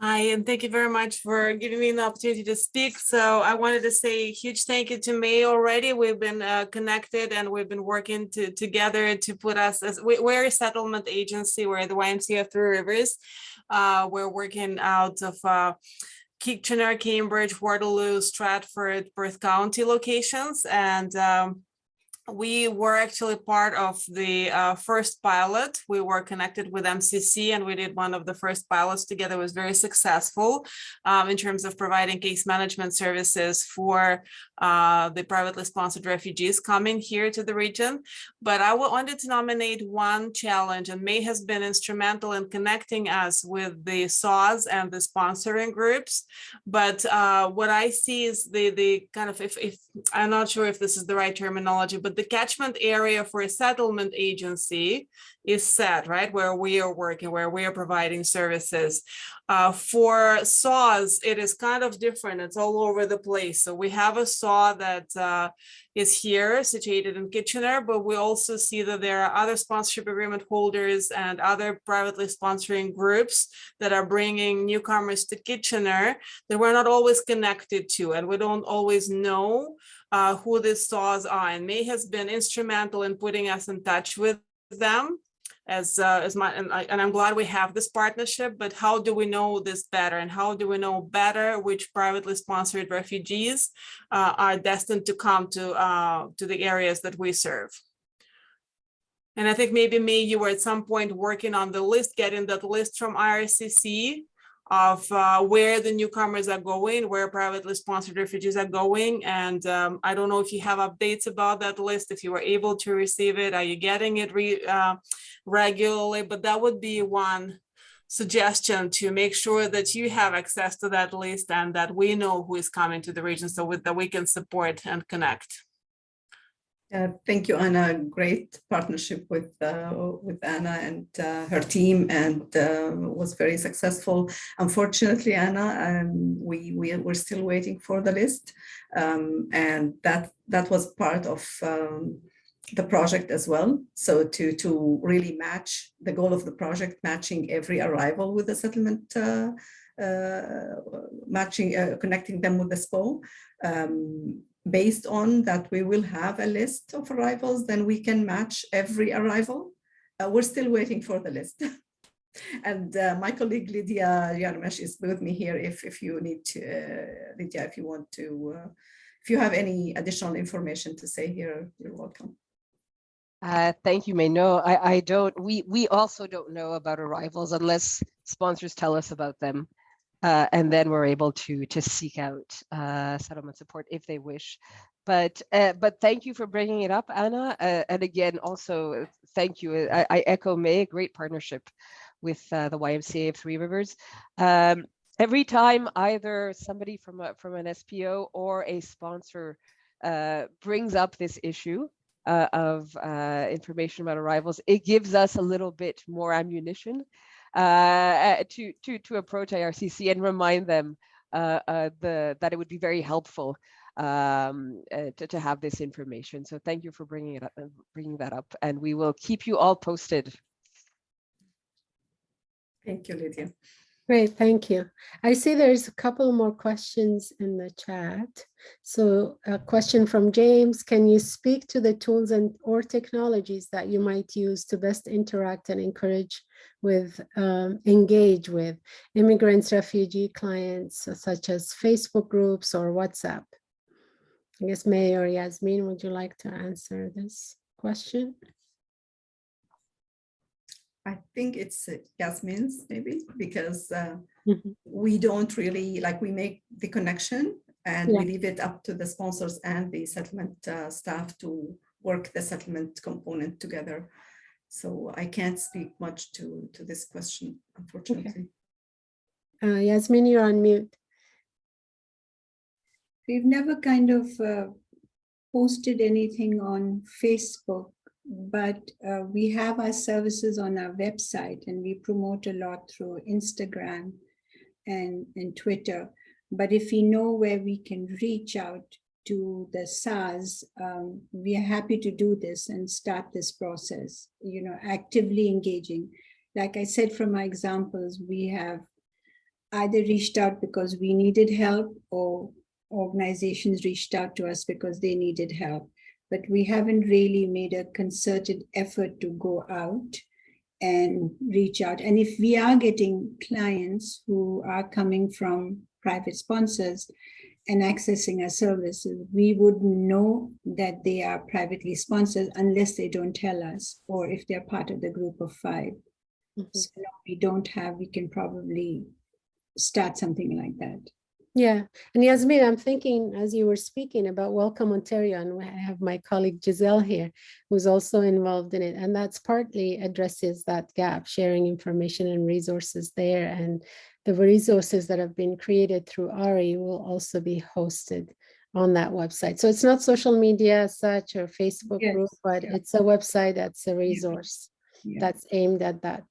Hi, and thank you very much for giving me the opportunity to speak. So I wanted to say a huge thank you to May already. We've been connected and we've been working together to put us as, we're a settlement agency, we're the YMCA of Three Rivers. We're working out of Kitchener, Cambridge, Waterloo, Stratford, Perth County locations. And we were actually part of the first pilot. We were connected with MCC and we did one of the first pilots together. It was very successful in terms of providing case management services for the privately sponsored refugees coming here to the region. But I wanted to nominate one challenge, and May has been instrumental in connecting us with the SAWS and the sponsoring groups. But what I see is the kind of, if I'm not sure if this is the right terminology, but the catchment area for a settlement agency is set, right, where we are working, where we are providing services. For SAWs, it is kind of different. It's all over the place. So we have a SAW that is here, situated in Kitchener, but we also see that there are other sponsorship agreement holders and other privately sponsoring groups that are bringing newcomers to Kitchener that we're not always connected to, and we don't always know who these SAWs are. And May has been instrumental in putting us in touch with them. And I'm glad we have this partnership, but how do we know this better? And how do we know better which privately sponsored refugees are destined to come to the areas that we serve? And I think maybe, May, you were at some point working on the list, getting that list from IRCC of where the newcomers are going, where privately sponsored refugees are going. And I don't know if you have updates about that list, if you were able to receive it, are you getting it regularly? But that would be one suggestion, to make sure that you have access to that list and that we know who is coming to the region, so that we can support and connect. Thank you, Anna. Great partnership with Anna and her team, and was very successful. Unfortunately, Anna, we're still waiting for the list, and that was part of the project as well. So to really match the goal of the project, matching every arrival with the settlement, connecting them with the SPO. Based on that, we will have a list of arrivals, then we can match every arrival. We're still waiting for the list. And my colleague Lydia Yarmesh is with me here if you need to, Lydia, if you want to, if you have any additional information to say here, you're welcome. Thank you, May. No, I don't. We also don't know about arrivals unless sponsors tell us about them. And then we're able to seek out settlement support if they wish. But thank you for bringing it up, Anna. And again, also thank you. I echo May, great partnership with the YMCA of Three Rivers. Every time either somebody from an SPO or a sponsor brings up this issue of information about arrivals, it gives us a little bit more ammunition to approach IRCC and remind them that it would be very helpful to have this information. So thank you for bringing that up, and we will keep you all posted. Thank you, Lydia. Great, thank you. I see there's a couple more questions in the chat. So a question from James: can you speak to the tools or technologies that you might use to best interact and engage with immigrants, refugee clients, such as Facebook groups or WhatsApp? I guess May or Yasmin, would you like to answer this question? I think it's Yasmin's maybe, because we don't really, we make the connection and we leave it up to the sponsors and the settlement staff to work the settlement component together. So I can't speak much to this question, unfortunately. Okay. Yasmin, you're on mute. We've never kind of posted anything on Facebook, but we have our services on our website, and we promote a lot through Instagram and Twitter. But if we know where we can reach out to the SARS, we are happy to do this and start this process, actively engaging. Like I said, from my examples, we have either reached out because we needed help, or organizations reached out to us because they needed help. But we haven't really made a concerted effort to go out and reach out. And if we are getting clients who are coming from private sponsors and accessing our services, we wouldn't know that they are privately sponsored unless they don't tell us, or if they're part of the group of 5. So no, we don't have, we can probably start something like that. Yeah, and Yasmin, I'm thinking as you were speaking about Welcome Ontario, and I have my colleague Giselle here, who's also involved in it, and that's partly addresses that gap, sharing information and resources there, and the resources that have been created through ARI will also be hosted on that website. So it's not social media as such or Facebook group, but it's a website that's a resource that's aimed at that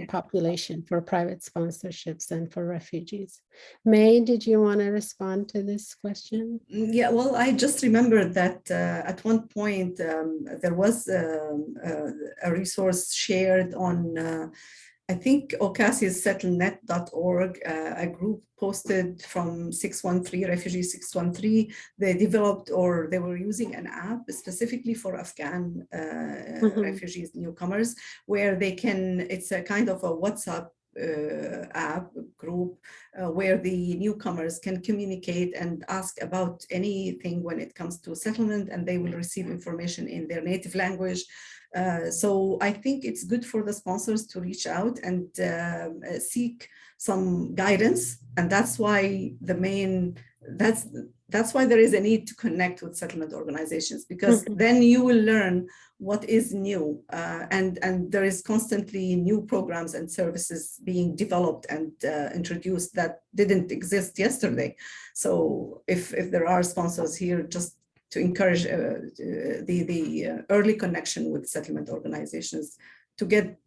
population for private sponsorships and for refugees. May, did you want to respond to this question? Yeah, well, I just remembered that at one point there was a resource shared on, I think, OCASI's settlenet.org, a group posted from 613, Refugee 613. They developed, or they were using an app specifically for Afghan refugees, newcomers, where they can, it's a kind of a WhatsApp app group where the newcomers can communicate and ask about anything when it comes to settlement, and they will receive information in their native language. So I think it's good for the sponsors to reach out and seek some guidance, and that's why that's why there is a need to connect with settlement organizations, because then you will learn what is new, and there is constantly new programs and services being developed and introduced that didn't exist yesterday. So if there are sponsors here, just to encourage the early connection with settlement organizations to get,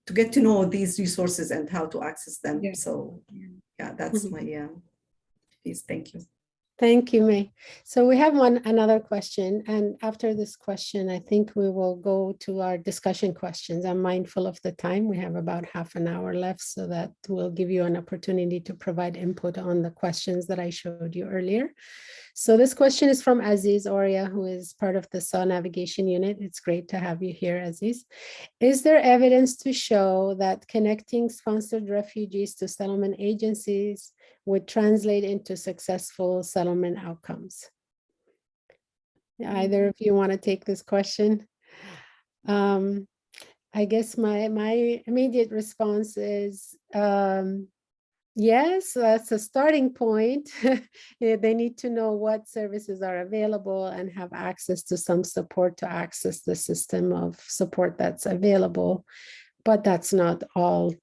to get to know these resources and how to access them. So yeah, that's my piece. Thank you. Thank you, May. So we have another question, and after this question, I think we will go to our discussion questions. I'm mindful of the time. We have about half an hour left, so that will give you an opportunity to provide input on the questions that I showed you earlier. So this question is from Aziz Oria, who is part of the SAW Navigation Unit. It's great to have you here, Aziz. Is there evidence to show that connecting sponsored refugees to settlement agencies would translate into successful settlement outcomes? Either of you want to take this question? I guess my immediate response is yes, that's a starting point. They need to know what services are available and have access to some support to access the system of support that's available. But that's not all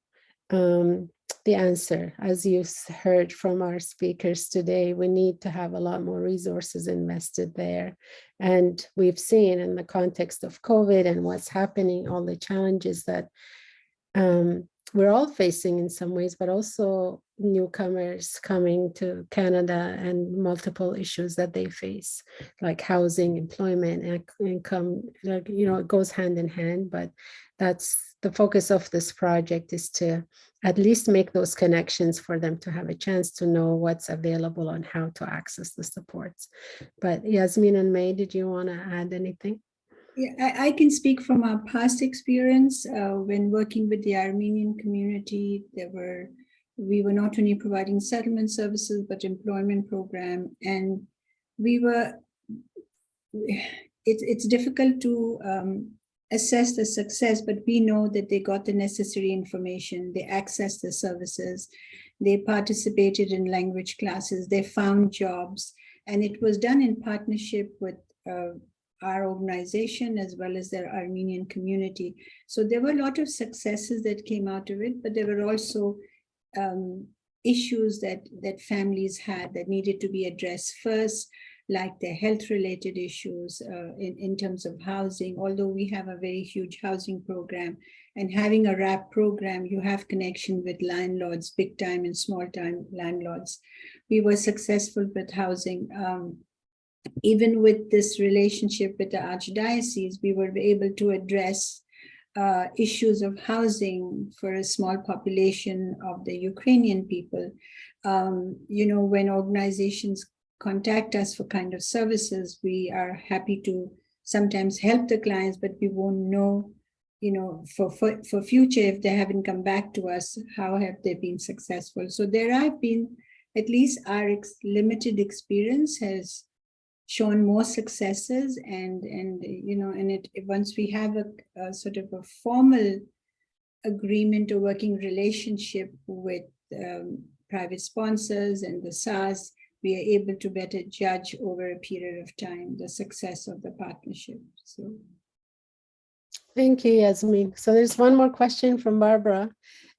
the answer. As you heard from our speakers today, we need to have a lot more resources invested there. And we've seen in the context of COVID and what's happening, all the challenges that we're all facing in some ways, but also newcomers coming to Canada and multiple issues that they face, like housing, employment, and income. Like, it goes hand in hand, but that's the focus of this project, is to at least make those connections for them to have a chance to know what's available and how to access the supports. But Yasmin and May, did you want to add anything? Yeah, I can speak from our past experience when working with the Armenian community. We were not only providing settlement services, but employment program, and it's difficult to assess the success, but we know that they got the necessary information, they accessed the services, they participated in language classes, they found jobs, and it was done in partnership with our organization as well as their Armenian community. So there were a lot of successes that came out of it, but there were also issues that families had that needed to be addressed first, like the health-related issues in terms of housing. Although we have a very huge housing program, and having a RAP program, you have connection with landlords, big-time and small-time landlords. We were successful with housing. Even with this relationship with the Archdiocese, we were able to address issues of housing for a small population of the Ukrainian people. When organizations contact us for kind of services, we are happy to sometimes help the clients, but we won't know for future, if they haven't come back to us, how have they been successful? So there have been, at least our limited experience has shown more successes, and once we have a sort of a formal agreement or working relationship with private sponsors and the SARS, we are able to better judge over a period of time the success of the partnership. So. Thank you, Yasmin. So there's one more question from Barbara,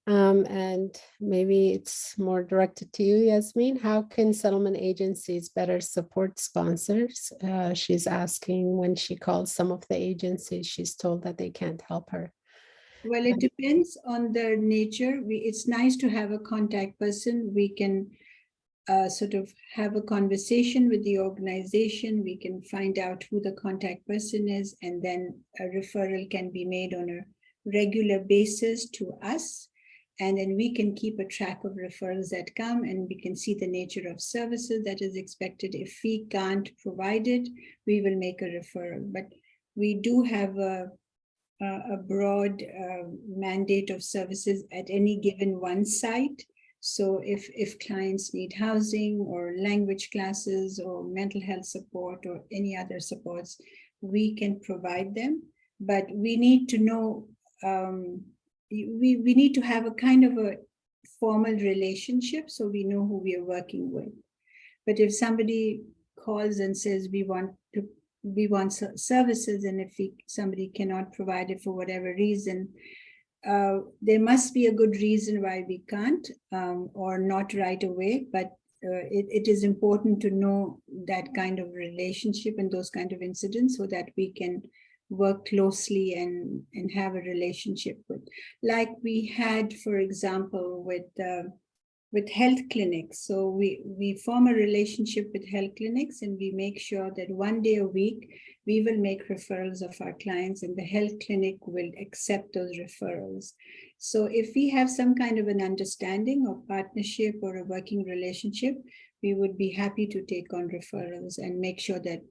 and maybe it's more directed to you, Yasmin. How can settlement agencies better support sponsors? She's asking, when she calls some of the agencies, she's told that they can't help her. Well, it depends on their nature. It's nice to have a contact person. We can sort of have a conversation with the organization. We can find out who the contact person is, and then a referral can be made on a regular basis to us. And then we can keep a track of referrals that come, and we can see the nature of services that is expected. If we can't provide it, we will make a referral. But we do have a broad mandate of services at any given one site. So if clients need housing or language classes or mental health support or any other supports, we can provide them. But we need to know, we need to have a kind of a formal relationship so we know who we are working with. But if somebody calls and says we want services, and if somebody cannot provide it for whatever reason, there must be a good reason why we can't, or not right away. But it is important to know that kind of relationship and those kind of incidents so that we can work closely and have a relationship with, like we had, for example, with health clinics. So we form a relationship with health clinics, and we make sure that one day a week we will make referrals of our clients, and the health clinic will accept those referrals. So if we have some kind of an understanding or partnership or a working relationship, we would be happy to take on referrals and make sure that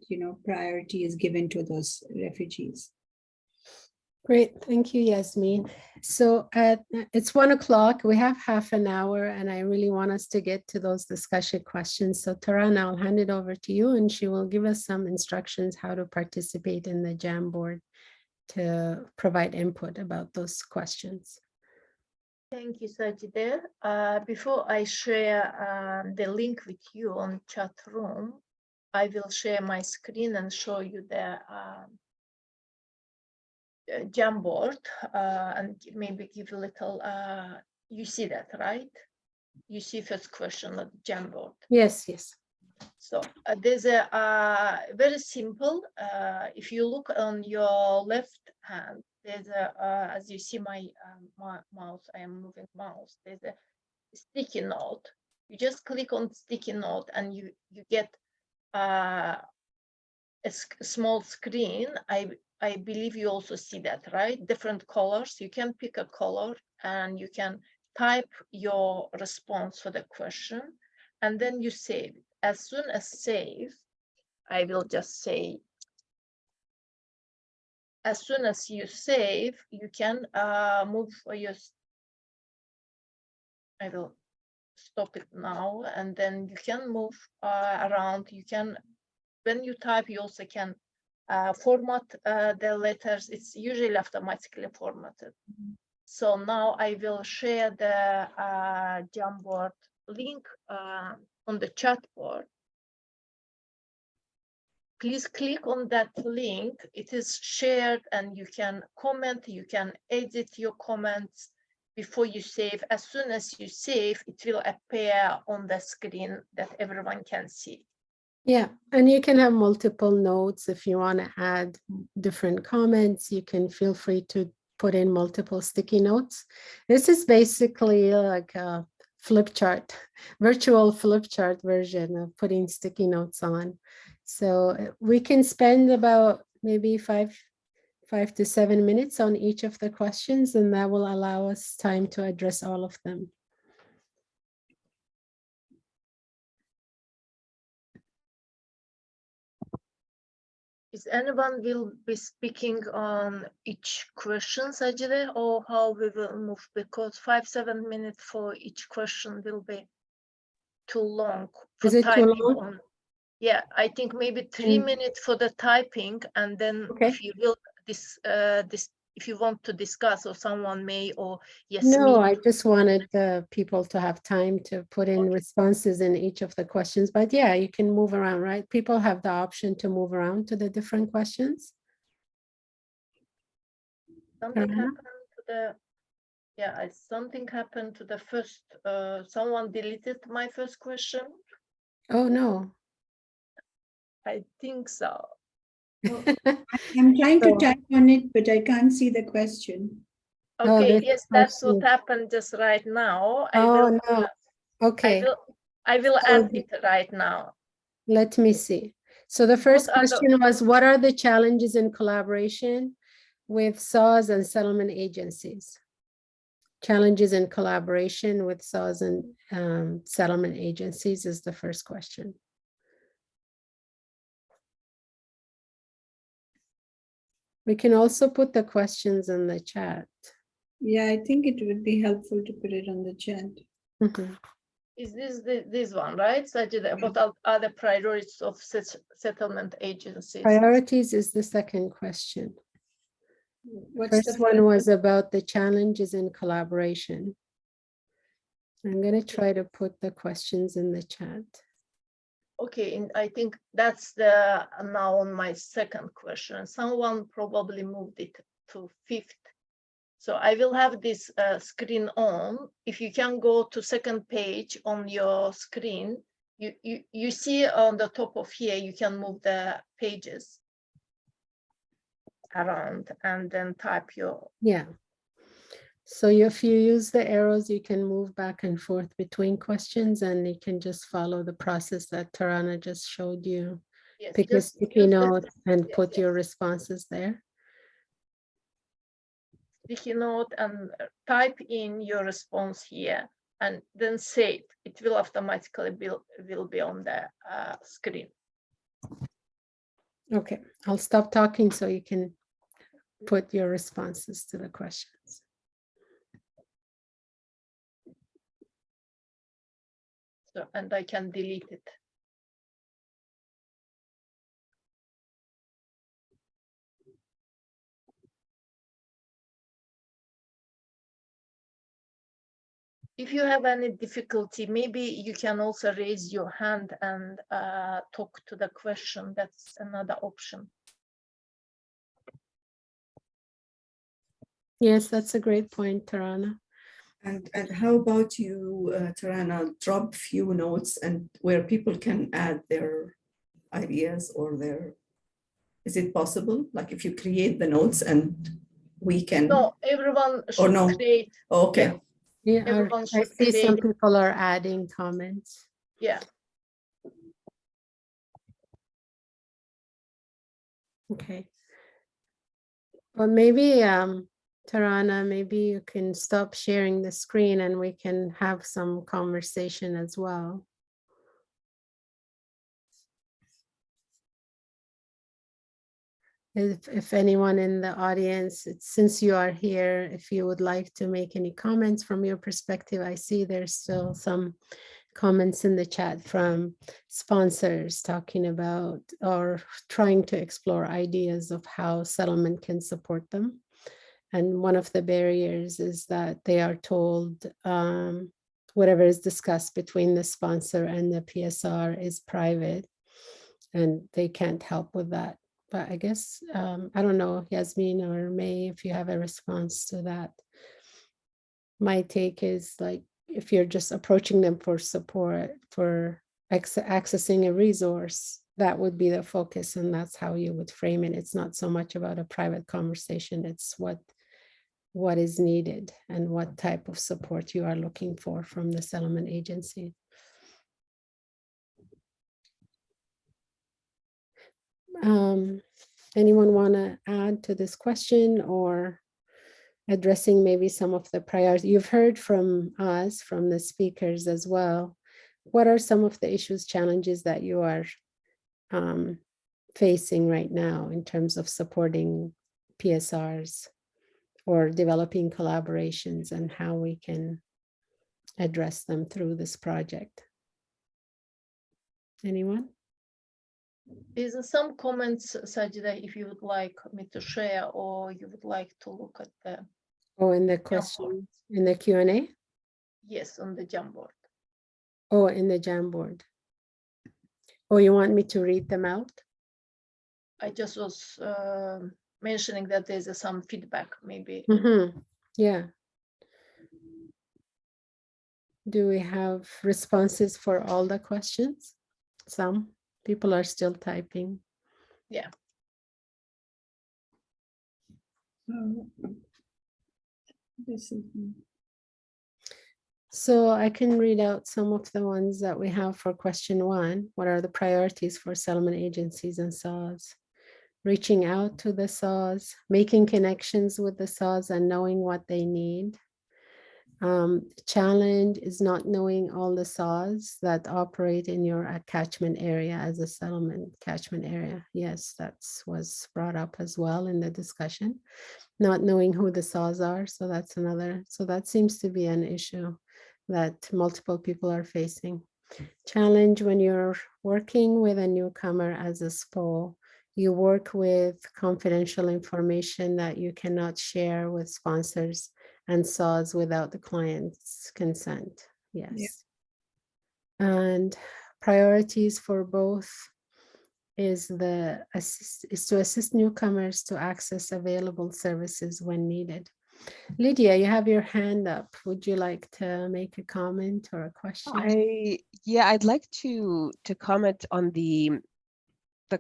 priority is given to those refugees. Great, thank you, Yasmin. So it's 1 o'clock, we have half an hour, and I really want us to get to those discussion questions. So Tarana, I'll hand it over to you, and she will give us some instructions how to participate in the Jamboard to provide input about those questions. Thank you, Sajide. Before I share the link with you on chat room, I will share my screen and show you the Jamboard, and maybe give a little, you see that, right? You see first question of the Jamboard. Yes, yes. So there's a very simple, if you look on your left hand, there's a, as you see my mouse, I am moving mouse, there's a sticky note. You just click on sticky note and you get a small screen. I believe you also see that, right? Different colors. You can pick a color and you can type your response for the question, and then you save it. As soon as save, I will just say, as soon as you save, you can move your, I will stop it now, and then you can move around. You can, when you type, you also can format the letters. It's usually automatically formatted. So now I will share the Jamboard link on the chat board. Please click on that link. It is shared, and you can comment, you can edit your comments before you save. As soon as you save, it will appear on the screen that everyone can see. Yeah, and you can have multiple notes. If you want to add different comments, you can feel free to put in multiple sticky notes. This is basically like a flip chart, virtual flip chart version of putting sticky notes on. So we can spend about maybe 5 to 7 minutes on each of the questions, and that will allow us time to address all of them. Is anyone will be speaking on each question, Sajide, or how we will move? Because 5-7 minutes for each question will be too long for Is it too typing long? on. Yeah, I think maybe 3 Mm. minutes for the typing, and then Okay. if you will if you want to discuss, or someone may, or yes, No, I just wanted the people to have time to put in Okay. responses in each of the questions. But yeah, you can move around, right? People have the option to move around to the different questions. Something Tarana? happened to the, yeah, something happened to the first, someone deleted my first question. Oh, no. I think so. I'm trying to So- type on it, but I can't see the question. Oh, Okay, this yes, that's what question. happened just right now. Oh, no. Okay. I will So add it right now. let me see. So the first are the- question was, what are the challenges in collaboration with SAWS and settlement agencies? Challenges in collaboration with SAWS and settlement agencies is the first question. We can also put the questions in the chat. Yeah, I think it would be helpful to put it on the chat. Mhm. Is this one, right? Sajida, what are the priorities of settlement agencies? Priorities is the second question. What's First the one was about the challenges in collaboration. I'm going to try to put the questions in the chat. Okay, and I think that's the now on my second question. Someone probably moved it to 5th. So I will have this screen on. If you can go to second page on your screen, you see on the top of here, you can move the pages around and then type your. Yeah. So if you use the arrows, you can move back and forth between questions, and you can just follow the process that Tarana just showed you. Yes, Pick a just sticky use the note and yes, put yes. your responses there. Sticky note and type in your response here and then save. It will automatically will be on the screen. Okay, I'll stop talking so you can put your responses to the questions. So, and I can delete it. If you have any difficulty, maybe you can also raise your hand and talk to the question. That's another option. Yes, that's a great point, Tarana. And how about you, Tarana, drop few notes and where people can add their ideas or their, is it possible? Like if you create the notes and we can. No, everyone should no? create. Okay. Yeah, Everyone I should see some create. people are adding comments. Yeah. Okay. Well, maybe, Tarana, maybe you can stop sharing the screen and we can have some conversation as well. If anyone in the audience, since you are here, if you would like to make any comments from your perspective, I see there's still some comments in the chat from sponsors talking about or trying to explore ideas of how settlement can support them. And one of the barriers is that they are told whatever is discussed between the sponsor and the PSR is private, and they can't help with that. But I guess, I don't know, Yasmin or May, if you have a response to that. My take is like, if you're just approaching them for support, for accessing a resource, that would be the focus, and that's how you would frame it. It's not so much about a private conversation, it's what is needed and what type of support you are looking for from the settlement agency. Anyone want to add to this question or addressing maybe some of the priorities? You've heard from us, from the speakers as well. What are some of the issues, challenges that you are facing right now in terms of supporting PSRs or developing collaborations and how we can address them through this project. Anyone? There's some comments, Sajida, if you would like me to share, or you would like to look at the, Oh, in the question, in the Q&A? yes, on the Jamboard. Oh, in the Jamboard. Oh, you want me to read them out? I just was mentioning that there's some feedback, maybe. Yeah. Do we have responses for all the questions? Some people are still typing. Yeah. This is So I can read out some of the ones that we have for question 1. What are the priorities for settlement agencies and SAWs? Reaching out to the SAWs, making connections with the SAWs and knowing what they need. Challenge is not knowing all the SAWs that operate in your catchment area as a settlement catchment area. Yes, that was brought up as well in the discussion. Not knowing who the SAWs are, so that's another. So that seems to be an issue that multiple people are facing. Challenge when you're working with a newcomer as a SPO, you work with confidential information that you cannot share with sponsors and SAWs without the client's consent. Yes. Yeah. And priorities for both is to assist newcomers to access available services when needed. Lydia, you have your hand up. Would you like to make a comment or a question? I'd like to comment on the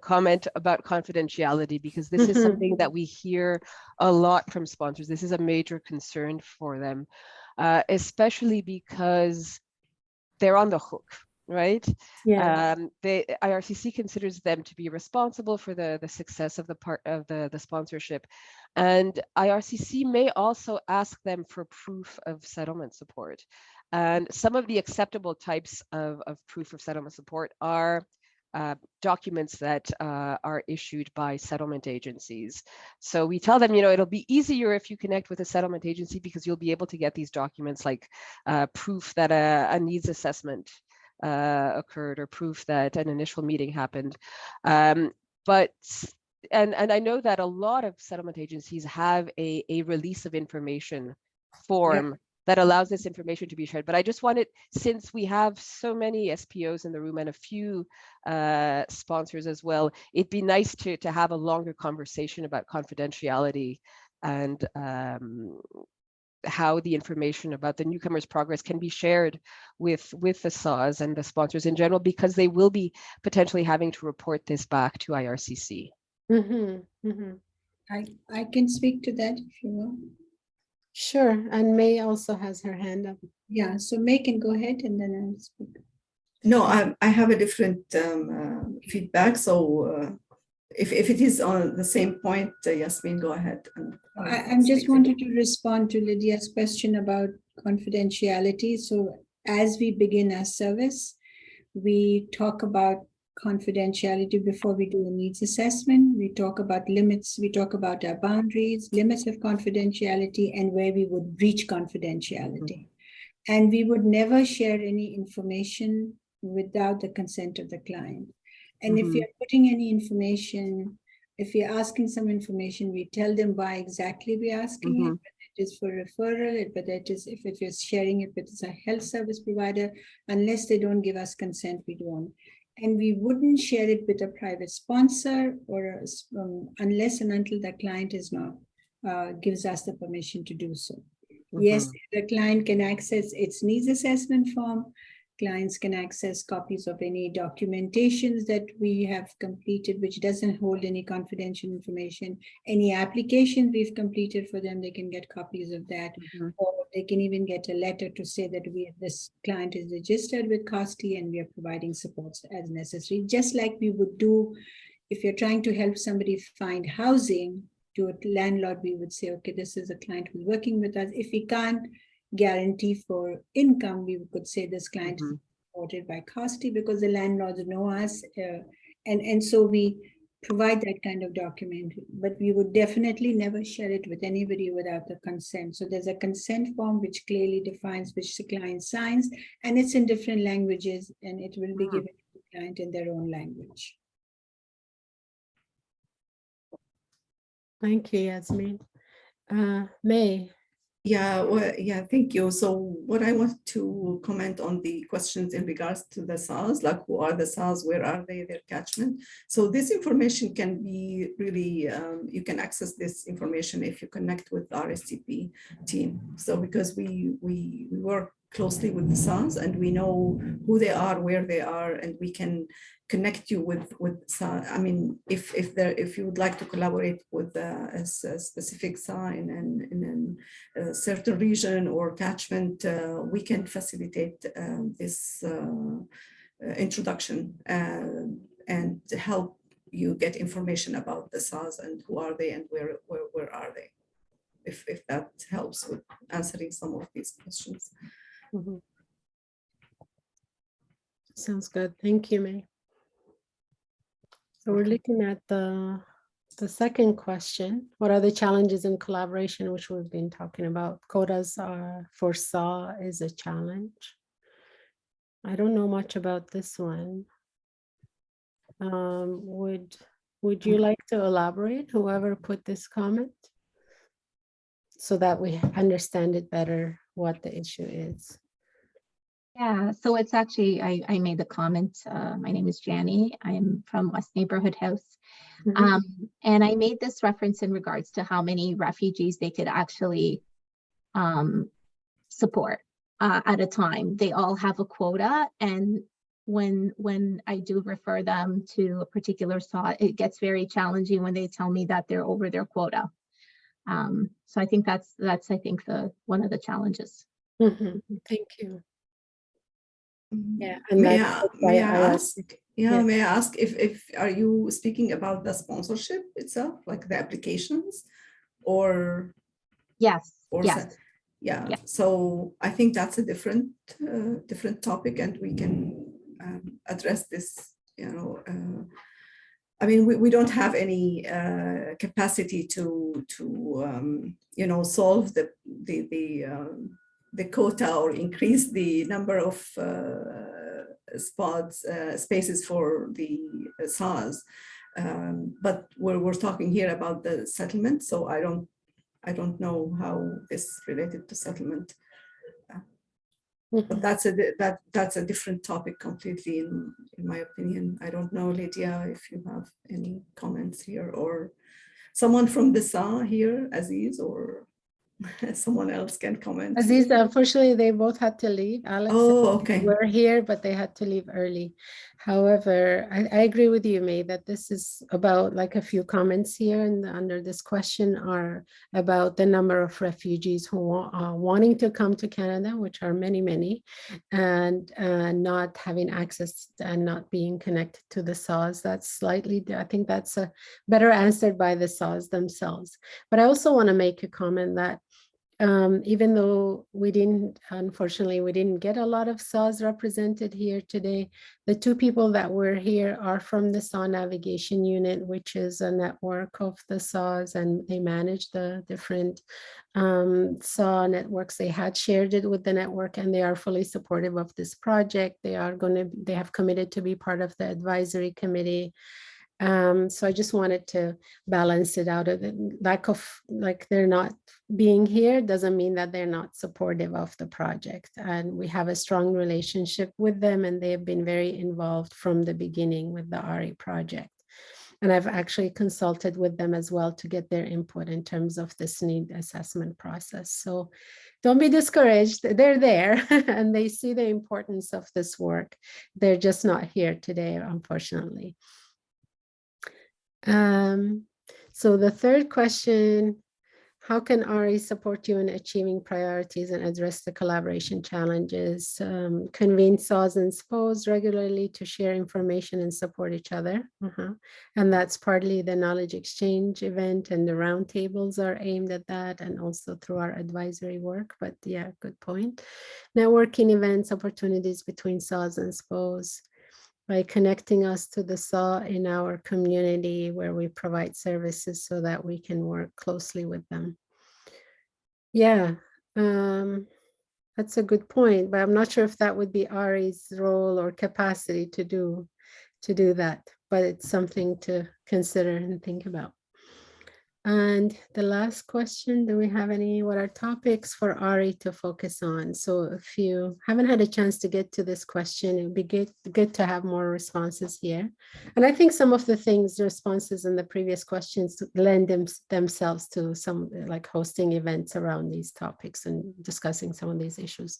comment about confidentiality, because this is something that we hear a lot from sponsors. This is a major concern for them, especially because they're on the hook, right? Yeah. IRCC considers them to be responsible for the success of the sponsorship, and IRCC may also ask them for proof of settlement support. And some of the acceptable types of proof of settlement support are documents that are issued by settlement agencies. So we tell them, it'll be easier if you connect with a settlement agency because you'll be able to get these documents like proof that a needs assessment occurred or proof that an initial meeting happened. But I know that a lot of settlement agencies have a release of information form that allows this information to be shared. But I just wanted, since we have so many SPOs in the room and a few sponsors as well, it'd be nice to have a longer conversation about confidentiality and how the information about the newcomer's progress can be shared with the SAWs and the sponsors in general, because they will be potentially having to report this back to IRCC. I can speak to that if you want. Sure, and May also has her hand up. Yeah, so May can go ahead and then I'll speak. No, I have a different feedback. So if it is on the same point, Yasmin, go ahead. I'm just wanted to respond to Lydia's question about confidentiality. So as we begin our service, we talk about confidentiality before we do a needs assessment. We talk about limits. We talk about our boundaries, limits of confidentiality, and where we would breach confidentiality. And we would never share any information without the consent of the client. And if you're putting any information, if you're asking some information, we tell them why exactly we're asking it, whether it is for referral, whether it is, if you're sharing it with a health service provider, unless they don't give us consent, we don't. And we wouldn't share it with a private sponsor or unless and until the client is not gives us the permission to do so. Yes, the client can access its needs assessment form. Clients can access copies of any documentations that we have completed, which doesn't hold any confidential information. Any application we've completed for them, they can get copies of that. Or they can even get a letter to say that this client is registered with COSTI and we are providing supports as necessary. Just like we would do if you're trying to help somebody find housing, to a landlord, we would say, okay, this is a client who's working with us. If we can't guarantee for income, we could say this client is supported by COSTI because the landlords know us. And so we provide that kind of document, but we would definitely never share it with anybody without the consent. So there's a consent form which clearly defines which the client signs, and it's in different languages, and it will be given to the client in their own language. Thank you, Yasmin. May. Yeah, well, yeah, thank you. So what I want to comment on the questions in regards to the SARS, like who are the SARS, where are they, their catchment. So this information can be really, you can access this information if you connect with the RSCP team. So because we work closely with the SARS and we know who they are, where they are, and we can connect you with I mean, if you would like to collaborate with a specific SAR in a certain region or catchment, we can facilitate this introduction and help you get information about the SARs and who are they and where are they, if that helps with answering some of these questions. Mm-hmm. Sounds good. Thank you, May. So we're looking at the second question. What are the challenges in collaboration, which we've been talking about? Quotas for SAW is a challenge. I don't know much about this one. Would you like to elaborate, whoever put this comment, so that we understand it better what the issue is? Yeah, so it's actually, I made the comment. My name is Janie. I'm from West Neighborhood House. And I made this reference in regards to how many refugees they could actually support at a time. They all have a quota, and when I do refer them to a particular SAW, it gets very challenging when they tell me that they're over their quota. So I think that's I think one of the challenges. Thank you. Yeah, and may I ask? Yeah, yeah. may I ask if are you speaking about the sponsorship itself, like the applications, or yes, or yes. Yeah. So I think that's a different topic, and we can address this. You know, I mean, we don't have any capacity to you know, solve the quota or increase the number of spaces for the SARS. But we're talking here about the settlement, so I don't know how this related to settlement. But that's a different topic completely, in my opinion. I don't know, Lydia, if you have any comments here, or someone from the SA here, Aziz, or someone else can comment. Aziz, unfortunately, they both had to leave. Alex were here, but they had to leave early. However, I agree with you, May, that this is about, like, a few comments here and under this question are about the number of refugees who are wanting to come to Canada, which are many, many, and not having access and not being connected to the SAWs. That's slightly, I think that's better answered by the SAWs themselves. But I also want to make a comment that even though unfortunately, we didn't get a lot of SAWs represented here today, the two people that were here are from the SAW Navigation Unit, which is a network of the SAWs, and they manage the different SAW networks. They had shared it with the network, and they are fully supportive of this project. They have committed to be part of the advisory committee. So I just wanted to balance it out. Of the lack of, like, they're not being here doesn't mean that they're not supportive of the project. And we have a strong relationship with them, and they have been very involved from the beginning with the RE project. And I've actually consulted with them as well to get their input in terms of this need assessment process. So don't be discouraged. They're there and they see the importance of this work. They're just not here today, unfortunately. So the third question, how can RE support you in achieving priorities and address the collaboration challenges? Convene SAWs and SPOs regularly to share information and support each other. And that's partly the knowledge exchange event, and the roundtables are aimed at that, and also through our advisory work. But yeah, good point. Networking events, opportunities between SAWs and SPOs. by connecting us to the SAW in our community where we provide services so that we can work closely with them. Yeah, that's a good point, but I'm not sure if that would be Ari's role or capacity to do that, but it's something to consider and think about. And the last question, do we have any, what are topics for Ari to focus on? So if you haven't had a chance to get to this question, it would be good to have more responses here. And I think some of the responses in the previous questions lend themselves to some, like hosting events around these topics and discussing some of these issues.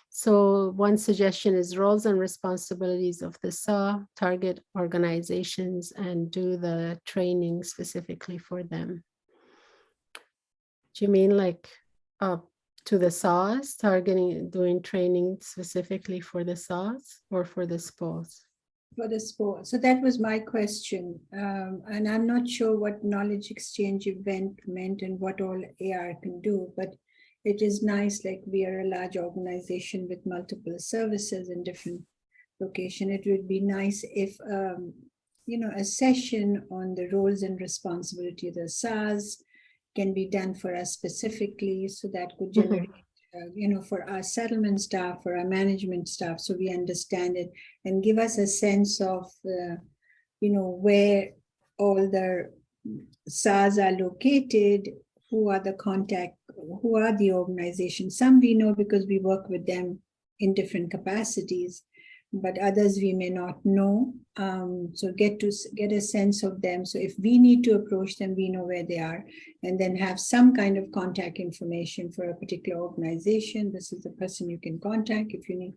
So one suggestion is roles and responsibilities of the SAW, target organizations, and do the training specifically for them. Do you mean like to the SAWs, doing training specifically for the SAWs or for the SPOs? For the sport. So that was my question. And I'm not sure what knowledge exchange event meant and what all AR can do, but it is nice, like we are a large organization with multiple services in different locations. It would be nice if, a session on the roles and responsibility of the SARS can be done for us specifically, so that could generate, for our settlement staff, for our management staff, so we understand it and give us a sense of, where all the SARS are located, who are the organizations. Some we know because we work with them in different capacities, but others we may not know. So get a sense of them. So if we need to approach them, we know where they are, and then have some kind of contact information for a particular organization. This is the person you can contact if you need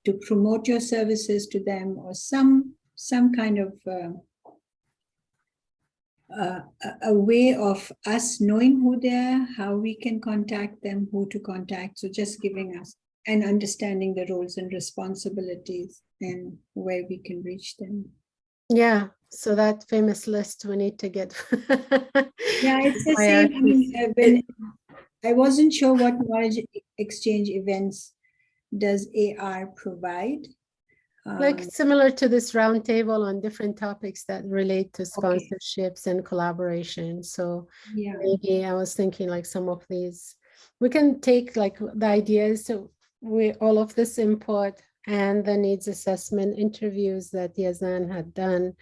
to promote your services to them, or some kind of a way of us knowing who they are, how we can contact them, who to contact. So just giving us and understanding the roles and responsibilities and where we can reach them. Yeah, so that famous list we need to get. Yeah, it's the same. I mean, when I wasn't sure what knowledge exchange events does AR provide. Like similar to this roundtable on different topics that relate to sponsorships and collaboration. So yeah, maybe I was thinking like some of these, we can take like the ideas, so all of this input and the needs assessment interviews that Yazan had done,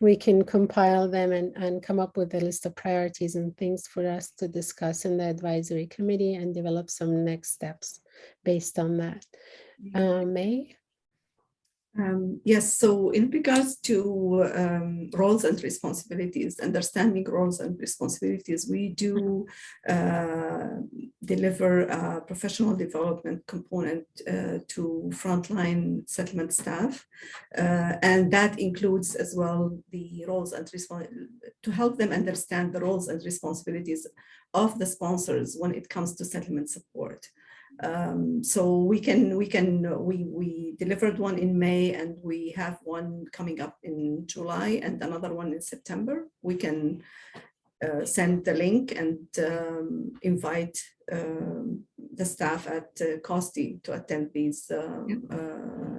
we can compile them and come up with a list of priorities and things for us to discuss in the advisory committee and develop some next steps based on that. May? Yes, so in regards to roles and responsibilities, understanding roles and responsibilities, we do deliver a professional development component to frontline settlement staff. And that includes as well the roles and to help them understand the roles and responsibilities of the sponsors when it comes to settlement support. So we delivered one in May, and we have one coming up in July and another one in September. We can send the link and invite the staff at COSTI to attend these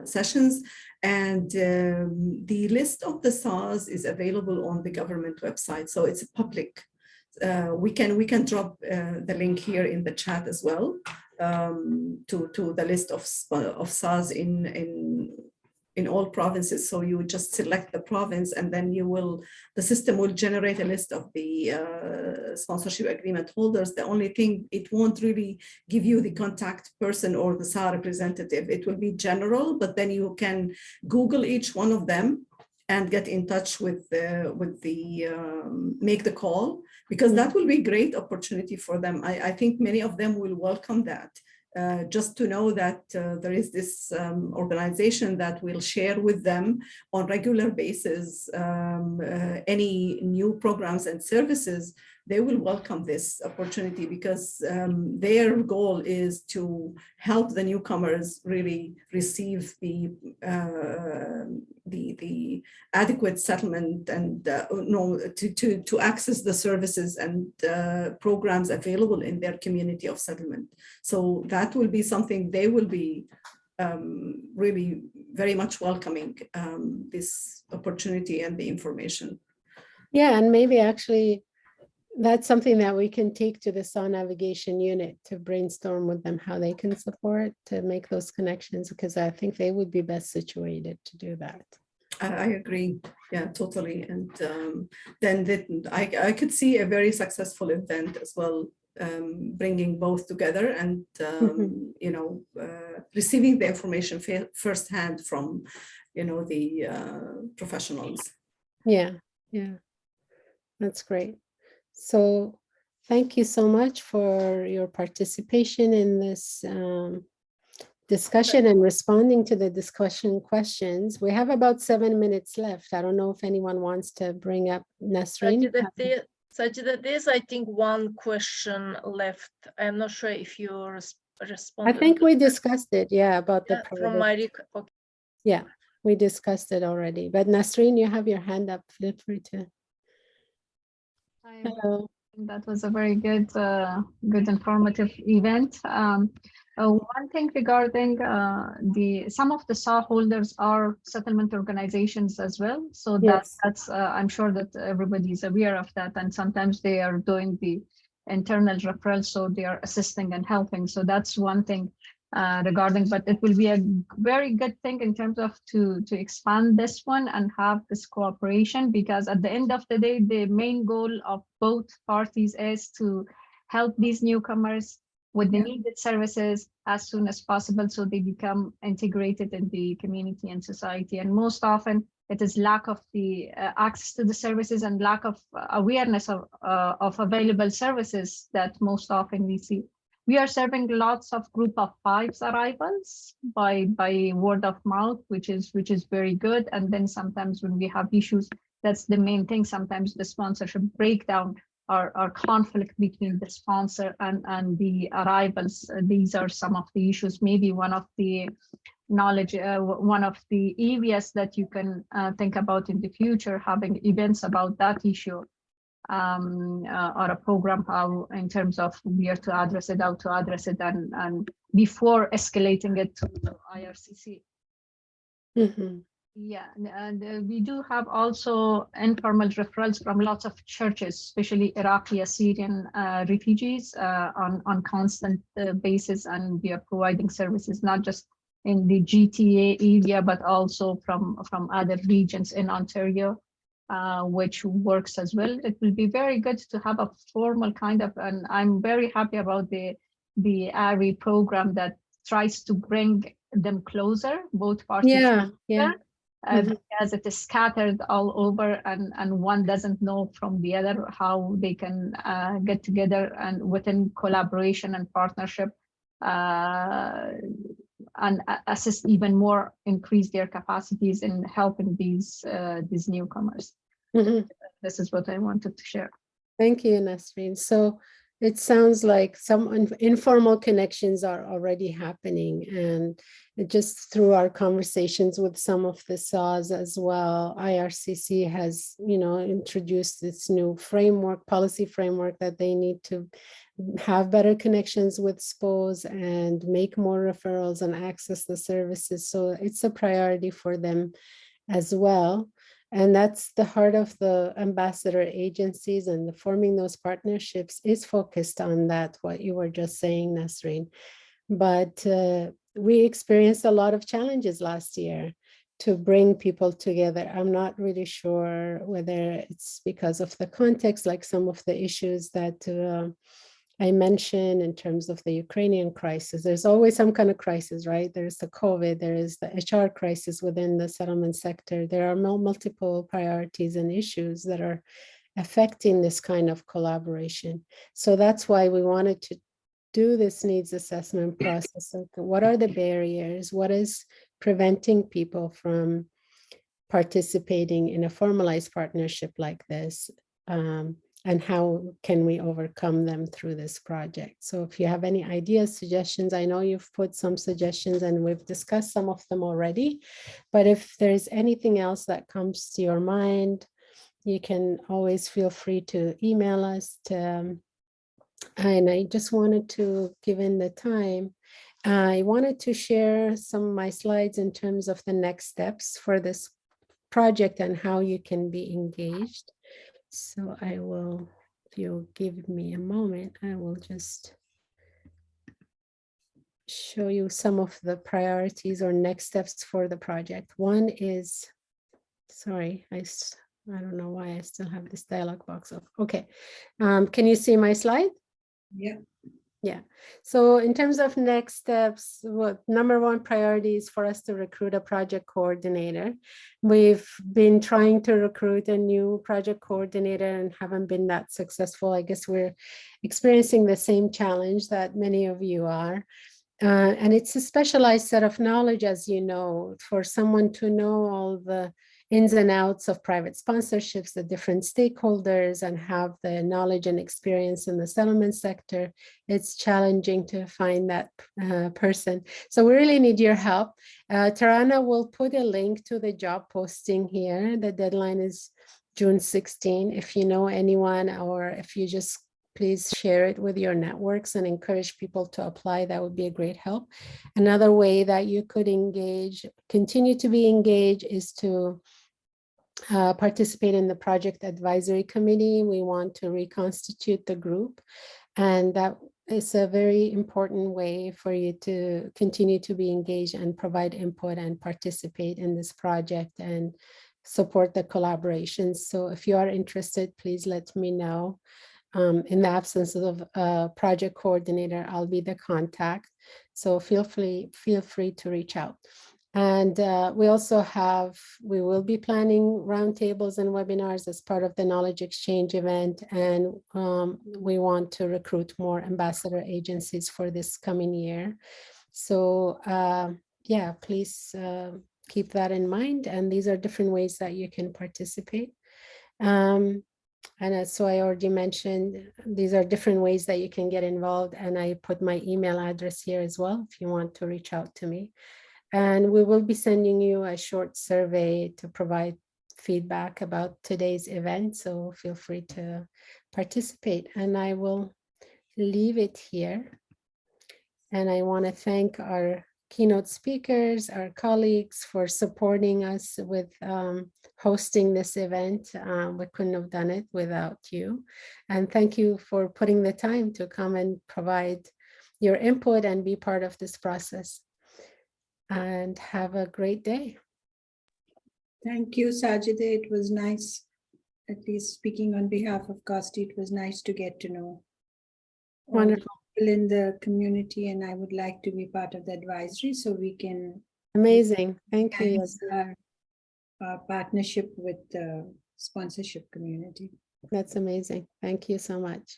sessions. And the list of the SARs is available on the government website, so it's public. We can drop the link here in the chat as well. To the list of SARs in all provinces. So you just select the province, and then the system will generate a list of the sponsorship agreement holders. The only thing, it won't really give you the contact person or the SAR representative. It will be general, but then you can Google each one of them and get in touch with make the call, because that will be a great opportunity for them. I think many of them will welcome that. Just to know that there is this organization that will share with them on regular basis any new programs and services. They will welcome this opportunity, because their goal is to help the newcomers really receive the adequate settlement and to access the services and programs available in their community of settlement. So that will be something they will be really very much welcoming this opportunity and the information. Yeah, and maybe actually that's something that we can take to the SAW navigation unit to brainstorm with them how they can support to make those connections, because I think they would be best situated to do that. I agree. Yeah, totally. And then I could see a very successful event as well, bringing both together and, you know, receiving the information firsthand from, you know, the professionals. Yeah, yeah, that's great. So thank you so much for your participation in this discussion and responding to the discussion questions. We have about 7 minutes left. I don't know if anyone wants to bring up Nasreen. Sajida, there's, I think, one question left. I'm not sure if you I responded. think we discussed it, yeah, about the from private. okay. Yeah, we discussed it already. But Nasreen, you have your hand up. Feel free to. Hello. That was a very good, good informative event. One thing regarding some of the SAW holders are settlement organizations as well. So Yes. that's I'm sure that everybody is aware of that. And sometimes they are doing the internal referrals, so they are assisting and helping. So that's one thing regarding, but it will be a very good thing in terms of to expand this one and have this cooperation, because at the end of the day, the main goal of both parties is to help these newcomers with the needed services as soon as possible, so they become integrated in the community and society. And most often it is lack of the access to the services and lack of awareness of available services that most often we see. We are serving lots of group of fives arrivals by word of mouth, which is very good. And then sometimes when we have issues, that's the main thing. Sometimes the sponsorship breakdown or conflict between the sponsor and the arrivals. These are some of the issues. Maybe one of the knowledge, one of the areas that you can think about in the future, having events about that issue. Or a program how in terms of where to address it, how to address it, and before escalating it to IRCC. Yeah, and we do have also informal referrals from lots of churches, especially Iraqi Assyrian refugees on constant basis, and we are providing services not just in the GTA area, but also from other regions in Ontario. Which works as well. It will be very good to have a formal kind of, and I'm very happy about the ARI program that tries to bring them closer, both parties. Yeah. Because it is scattered all over, and one doesn't know from the other how they can get together and within collaboration and partnership and assist even more, increase their capacities in helping these newcomers. This is what I wanted to share. Thank you, Nasreen. So it sounds like some informal connections are already happening, and just through our conversations with some of the SAWs as well, IRCC has, introduced this new framework, policy framework, that they need to have better connections with SPOs and make more referrals and access the services. So it's a priority for them as well. And that's the heart of the ambassador agencies, and the forming those partnerships is focused on that, what you were just saying, Nasreen. But we experienced a lot of challenges last year to bring people together. I'm not really sure whether it's because of the context, like some of the issues that I mentioned in terms of the Ukrainian crisis. There's always some kind of crisis, right? There's the COVID, there is the HR crisis within the settlement sector. There are multiple priorities and issues that are affecting this kind of collaboration. So that's why we wanted to do this needs assessment process. What are the barriers? What is preventing people from participating in a formalized partnership like this? And how can we overcome them through this project? So if you have any ideas, suggestions, I know you've put some suggestions and we've discussed some of them already, but if there's anything else that comes to your mind, you can always feel free to email us to And I just wanted to, given the time, I wanted to share some of my slides in terms of the next steps for this project and how you can be engaged. So I will, if you'll give me a moment, I will just show you some of the priorities or next steps for the project. One is, sorry, I don't know why I still have this dialog box up. Okay, can you see my slide? Yeah. Yeah, so in terms of next steps, what number one priority is for us to recruit a project coordinator. We've been trying to recruit a new project coordinator and haven't been that successful. I guess we're experiencing the same challenge that many of you are. And it's a specialized set of knowledge, as you know, for someone to know all the ins and outs of private sponsorships, the different stakeholders, and have the knowledge and experience in the settlement sector. It's challenging to find that person. So we really need your help. Tarana will put a link to the job posting here. The deadline is June 16. If you know anyone, or if you just please share it with your networks and encourage people to apply. That would be a great help. Another way that you could engage, continue to be engaged, is to participate in the project advisory committee. We want to reconstitute the group, and that is a very important way for you to continue to be engaged and provide input and participate in this project and support the collaborations. So if you are interested, please let me know. In the absence of a project coordinator, I'll be the contact. So feel free to reach out. And we will be planning roundtables and webinars as part of the knowledge exchange event. And we want to recruit more ambassador agencies for this coming year. So yeah, please keep that in mind. And these are different ways that you can participate. And so I already mentioned, these are different ways that you can get involved. And I put my email address here as well, if you want to reach out to me. And we will be sending you a short survey to provide feedback about today's event. So feel free to participate. And I will leave it here. And I want to thank our keynote speakers, our colleagues, for supporting us with hosting this event. We couldn't have done it without you. And thank you for putting the time to come and provide your input and be part of this process. And have a great day. Thank you, Sajida. It was nice, at least speaking on behalf of COSTI, it was nice to get to know all the Wonderful. people in the community, and I would like to be part of the advisory so we can Amazing. Thank you. enhance our partnership with the sponsorship community. That's amazing. Thank you so much.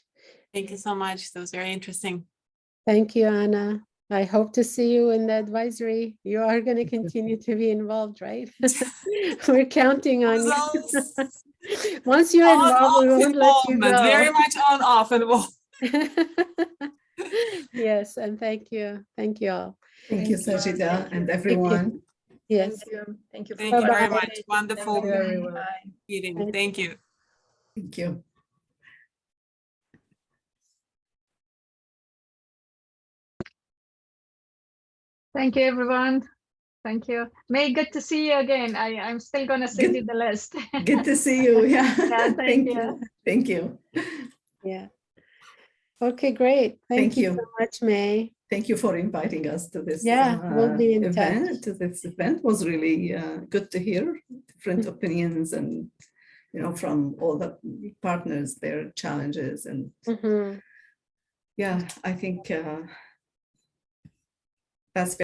Thank you so much. That was very interesting. Thank you, Anna. I hope to see you in the advisory. You are going to continue to be involved, right? We're counting on you. Once you're involved, we won't let you go. Very much on off involved. Yes, and thank you. Thank you all. Thank you, Sajida, and everyone. Yes. Thank you. Thank you. Thank you very Bye-bye. much. Wonderful Thank you, everyone. Bye. meeting. Thank you. Thank you. Thank you, everyone. Thank you. May, good to see you again. I'm still going to send you the list. Good to see you. Yeah. Yeah, thank you. Thank you. Yeah. Okay, great. Thank you so much, May. Thank you for inviting us to this we'll be in event. touch. This event was really good to hear different opinions and, from all the partners, their challenges. And yeah, I think that's